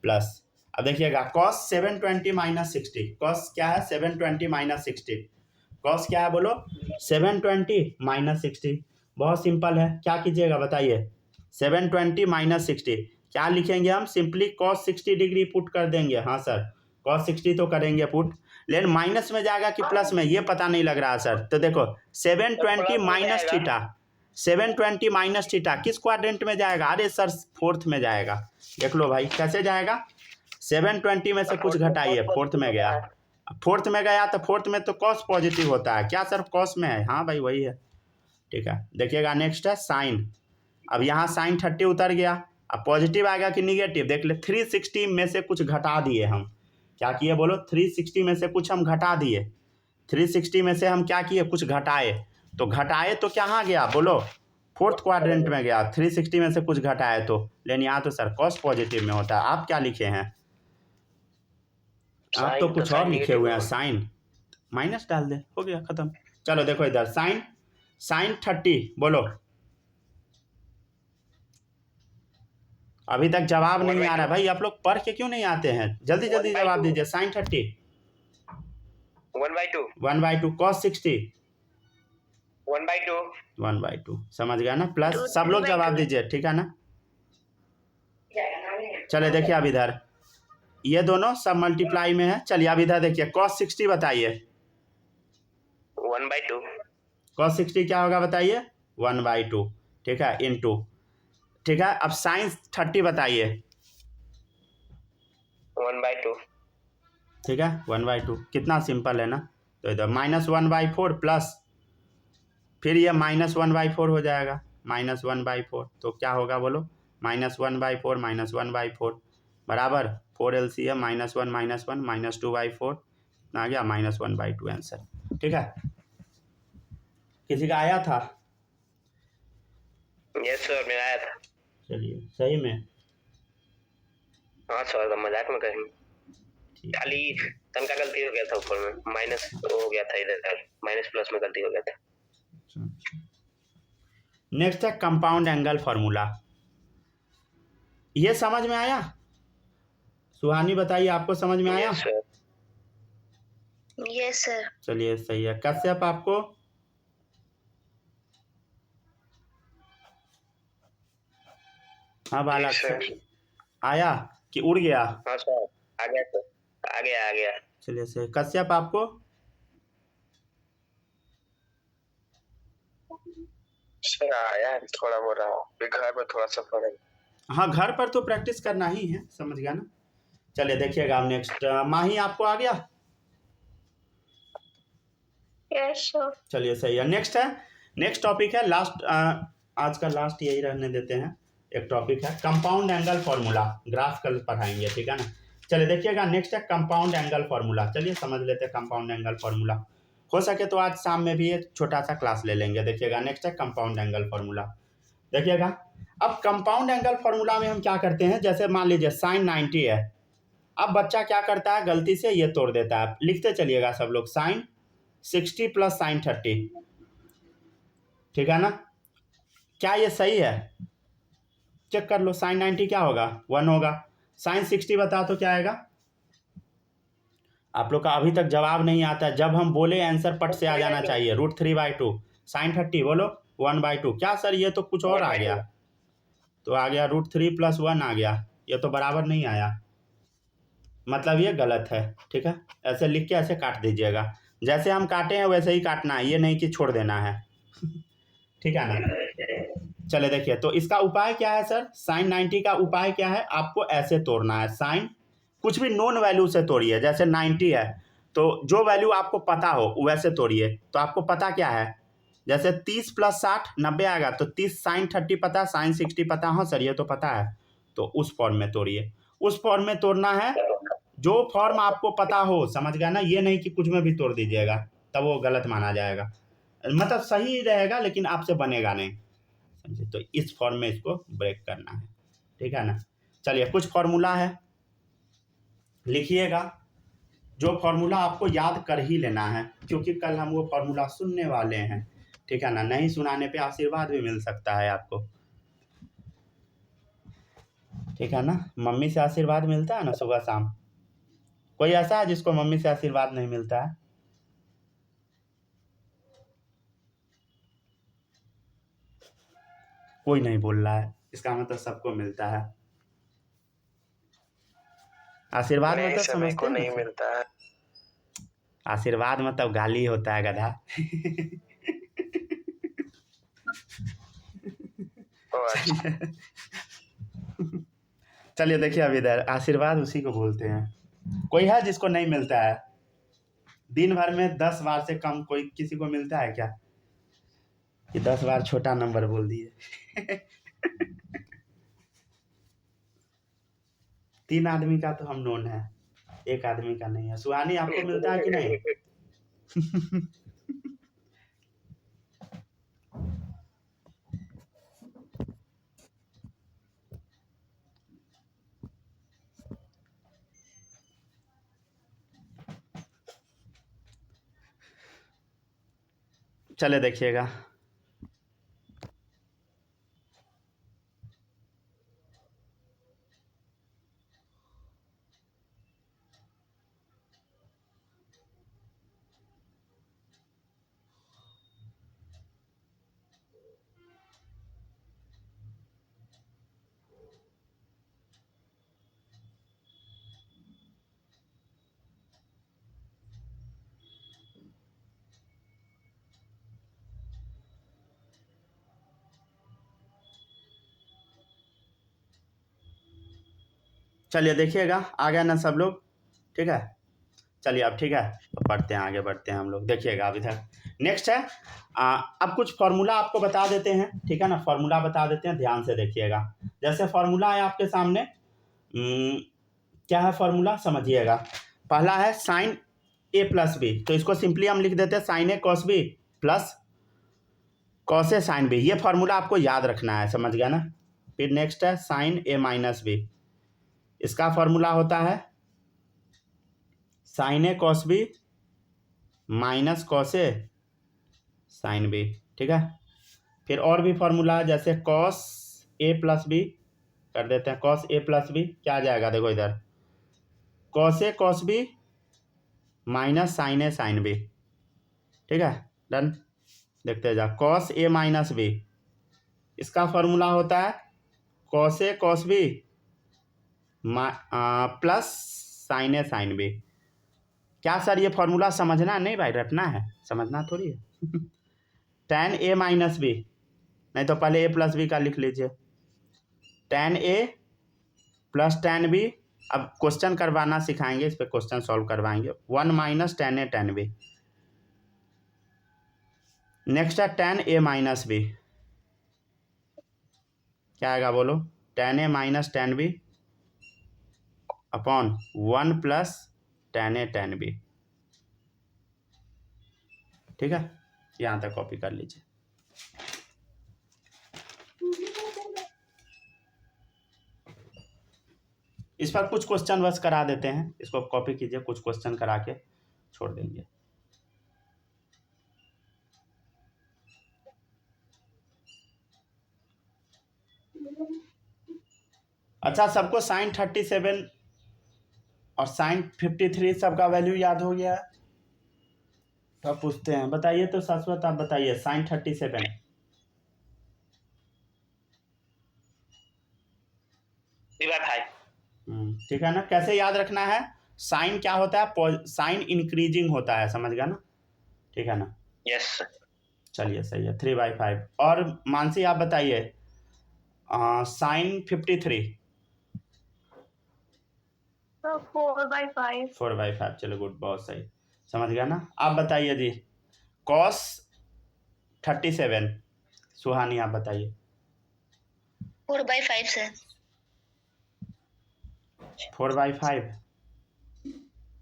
प्लस। अब देखिएगा कॉस 720 माइनस 60, कॉस क्या है 720 माइनस 60, कॉस क्या है बोलो 720 माइनस 60, बहुत सिंपल है, क्या कीजिएगा बताइए, 720 माइनस 60 क्या लिखेंगे हम, सिंपली कॉस 60 डिग्री पुट कर देंगे, हाँ सर कॉस 60 तो करेंगे पुट, लेकिन माइनस में जाएगा कि प्लस में ये पता नहीं लग रहा सर, तो देखो 720 माइनस थीटा, 720 माइनस थीटा किस क्वाड्रेंट में जाएगा, अरे सर फोर्थ में जाएगा, देख लो भाई कैसे जाएगा, 720 में से कुछ घटाइए, फोर्थ में गया, फोर्थ में गया तो फोर्थ में तो कॉस पॉजिटिव होता है, क्या सर कॉस में है, हाँ भाई वही है, ठीक है। देखिएगा नेक्स्ट है साइन, अब यहाँ साइन 30 उतर गया, अब पॉजिटिव आएगा कि निगेटिव, देख ले 360 में से कुछ घटा दिए हम, क्या किए बोलो, 360 में से कुछ हम घटा दिए, 360 में से हम क्या किए, कुछ घटाए, तो घटाए तो कहाँ गया बोलो, फोर्थ क्वाड्रेंट में गया, 360 में से कुछ घटाए तो, लेकिन यहाँ तो सर कॉस पॉजिटिव में होता है, आप क्या लिखे हैं, आप तो कुछ और लिखे हुए हैं, साइन माइनस डाल दे, हो गया खत्म। चलो देखो इधर साइन 30 बोलो, अभी तक जवाब नहीं आ रहा भाई, आप लोग पढ़ के क्यों नहीं आते हैं, जल्दी जल्दी जवाब दीजिए, साइन 30 1/2 1/2 कॉस 60 1/2 1/2, समझ गया ना, प्लस सब लोग जवाब दीजिए, ठीक है ना। चले देखिए अब इधर ये दोनों सब मल्टीप्लाई में है, चलिए अब इधर देखिए cos 60 बताइए, 1/2 cos 60 क्या होगा बताइए 1/2, ठीक है, इनटू, ठीक है। अब साइन 30 बताइए 1/2 ठीक है 1/2, कितना सिंपल है ना, तो इधर -1/4 प्लस फिर ये -1/4 हो जाएगा, -1/4, तो क्या होगा बोलो, -1/4 -1/4 बराबर 4 LCM -1 -2/4 आ गया -1/2 आंसर, ठीक है। किसी का आया था, यस सर मेरा आया था, चलिए सही में, हाँ सर तो मजाक में कहीं ठीक, खाली तनका गलती हो गया था, ऊपर में माइनस हो गया था, इधर माइनस प्लस में गलती हो गया था। नेक्स्ट है कंपाउंड एंगल फार्मूला, ये समझ में आया, सुहानी बताइए, आपको समझ में आया? Yes sir. Yes sir. चलिए सही है। कश्यप आपको? हाँ बालक, सर। आया कि उड़ गया? हाँ सर, आ गया सर, आ गया आ गया। चलिए सही। कश्यप आपको? सर आया है थोड़ा मोड़ा, फिर घर में थोड़ा सा फर्क। हाँ, घर पर तो प्रैक्टिस करना ही है, समझ गया ना। चलिए देखिएगा नेक्स्ट। माही आपको आ गया? Yes sir. चलिए सही है। नेक्स्ट है, नेक्स्ट टॉपिक है लास्ट, आज का लास्ट यही रहने देते हैं। एक टॉपिक है कंपाउंड एंगल फॉर्मूला, ग्राफ कल पढ़ाएंगे, ठीक है ना। चलिए देखिएगा नेक्स्ट है कंपाउंड एंगल फॉर्मूला। चलिए समझ लेते हैं कंपाउंड एंगल फॉर्मूला। हो सके तो आज शाम में भी एक छोटा सा क्लास ले लेंगे। देखिएगा नेक्स्ट है कंपाउंड एंगल फॉर्मूला। देखिएगा अब कंपाउंड एंगल फॉर्मूला में हम क्या करते हैं, जैसे मान लीजिए साइन 90 है। अब बच्चा क्या करता है, गलती से ये तोड़ देता है। लिखते चलिएगा सब लोग, साइन 60 प्लस साइन 30, ठीक है ना। क्या ये सही है? चेक कर लो। साइन 90 क्या होगा, 1 होगा। साइन 60 बताओ तो क्या आएगा? आप लोग का अभी तक जवाब नहीं आता। जब हम बोले आंसर पट से आ जाना चाहिए। √3/2। साइन 30 बोलो 1/2। क्या सर ये तो कुछ और आ गया। तो आ गया √3 + 1 आ गया। ये तो बराबर नहीं आया, मतलब ये गलत है, ठीक है। ऐसे लिख के ऐसे काट दीजिएगा। जैसे हम काटे हैं वैसे ही काटना है, ये नहीं कि छोड़ देना है ठीक है ना। चले देखिए, तो इसका उपाय क्या है सर? साइन 90 का उपाय क्या है? आपको ऐसे तोड़ना है। साइन कुछ भी नोन वैल्यू से तोड़िए। जैसे 90 है तो जो वैल्यू आपको पता हो वैसे तोड़िए। तो आपको पता क्या है, जैसे 30 + 60 90 आएगा। तो 30 साइन 30 पता, साइन 60 पता। हाँ सर ये तो पता है। तो उस फॉर्म में तोड़िए, उस फॉर्म में तोड़ना है जो फॉर्म आपको पता हो, समझ गया ना। ये नहीं कि कुछ में भी तोड़ दीजिएगा, तब वो गलत माना जाएगा। मतलब सही रहेगा लेकिन आपसे बनेगा नहीं, समझे। तो इस फॉर्म में इसको ब्रेक करना है, ठीक है ना। चलिए कुछ फॉर्मूला है, लिखिएगा। जो फॉर्मूला आपको याद कर ही लेना है, क्योंकि कल हम वो फॉर्मूला सुनने वाले हैं, ठीक है ना। नहीं सुनाने पे आशीर्वाद भी मिल सकता है आपको, ठीक है ना। मम्मी से आशीर्वाद मिलता है ना सुबह शाम। कोई ऐसा है जिसको मम्मी से आशीर्वाद नहीं मिलता है? कोई नहीं बोल रहा है, इसका मतलब सबको मिलता है आशीर्वाद। नहीं मतलब सर, मेरे समझते को हैं नहीं ना? मिलता है। आशीर्वाद मतलब गाली होता है गधा ओ अच्छा। चलिए देखिए, अब इधर आशीर्वाद उसी को बोलते हैं। कोई है जिसको नहीं मिलता है? दिन भर में 10 बार से कम कोई किसी को मिलता है क्या? कि 10 बार छोटा नंबर बोल दिए 3 आदमी का तो हम नोन है, 1 आदमी का नहीं है। सुहानी आपको मिलता है कि नहीं? चले देखिएगा, चलिए देखिएगा। आ गया ना सब लोग, ठीक है। चलिए अब ठीक है, तो पढ़ते हैं, आगे बढ़ते हैं हम लोग। देखिएगा अब इधर नेक्स्ट है, अब कुछ फार्मूला आपको बता देते हैं, ठीक है ना। फार्मूला बता देते हैं, ध्यान से देखिएगा। जैसे फार्मूला है आपके सामने, क्या है फार्मूला समझिएगा। पहला है साइन A + B, तो इसको सिंपली हम लिख देते हैं sine A cos B plus cos A sine B। ये फार्मूला आपको याद रखना है, समझ गया ना। फिर नेक्स्ट है साइन A - B, इसका फार्मूला होता है sine A cos B minus cos A sine B, ठीक है। फिर और भी फार्मूला है, जैसे cos A + B कर देते हैं। cos A + B क्या आ जाएगा, देखो इधर cos A cos B minus sign A sine B. ठीक है, डन। देखते जा, कॉस ए माइनस बी, इसका फॉर्मूला होता है cos A cos B plus sign A sine B. क्या सर ये फॉर्मूला समझना नहीं भाई, रटना है, समझना थोड़ी है। tan ए माइनस बी, नहीं तो पहले ए प्लस बी का लिख लीजिए, tan A plus tan B. अब क्वेश्चन करवाना सिखाएंगे, इस पे क्वेश्चन सॉल्व करवाएंगे। 1 minus tan A tan B. Next है tan ए माइनस बी, क्या आएगा बोलो? tan A minus tan B upon 1 plus tan A tan B. ठीक है, यहाँ तक कॉपी कर लीजिए। इस पर कुछ क्वेश्चन बस करा देते हैं, इसको कॉपी कीजिए, कुछ क्वेश्चन करा के छोड़ देंगे। अच्छा, सबको साइन 37 और साइन 53 सबका वैल्यू याद हो गया? तो आप पूछते हैं, बताइए तो शाश्वत, आप बताइए साइन 37। ठीक है ना, कैसे याद रखना है? साइन क्या होता है? साइन इंक्रीजिंग होता है, समझ गया ना? ठीक है ना? यस। चलिए सही है, 3/5। और मानसी आप बताइए साइन 53। 4/5। 4/5, चलो गुड, बहुत सही, समझ गया ना? आप बताइए जी, कॉस 37। सुहानी आप बताइए। 4/5 सर। 4/5।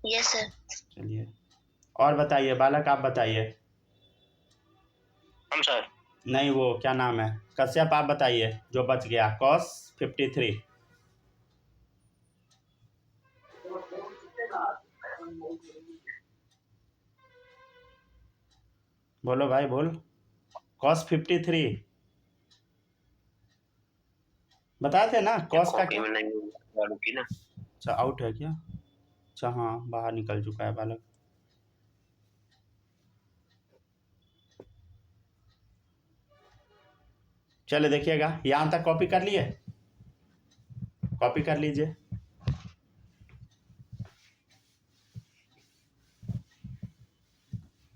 Yes sir. चलिए, और बताइए बालक, आप बताइए। हम सर। नहीं, वो क्या नाम है, कश्यप आप बताइए, जो बच गया, कॉस 53। बोलो भाई बोल, कॉस 53 बताए थे ना? कॉस का क्या? ना। अच्छा, आउट है क्या? अच्छा हाँ, बाहर निकल चुका है बालक। चले देखिएगा, यहाँ तक कॉपी कर लिए? कॉपी कर लीजिए।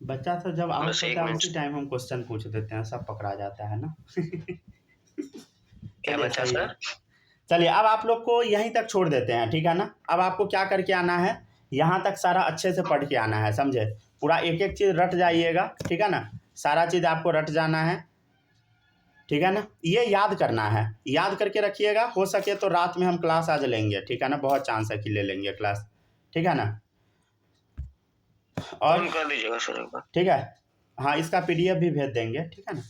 बच्चा सब जब आउट होता है उसी टाइम हम क्वेश्चन पूछ देते हैं, सब पकड़ा जाता है ना। क्या बच्चा सर? चलिए, अब आप लोग को यहीं तक छोड़ देते हैं, ठीक है ना? अब आपको क्या करके आना है, यहाँ तक सारा अच्छे से पढ़ के आना है, समझे? पूरा एक एक चीज़ रट जाइएगा, ठीक है ना? सारा चीज़ आपको रट जाना है, ठीक है ना? ये याद करना है, याद करके रखिएगा। हो सके तो रात में हम क्लास आज लेंगे, ठीक है ना? बहुत चांस है कि ले लेंगे क्लास, ठीक है ना? और कर दीजिएगा सर एक बार। ठीक है, हाँ, इसका PDF भी भेज देंगे, ठीक है ना?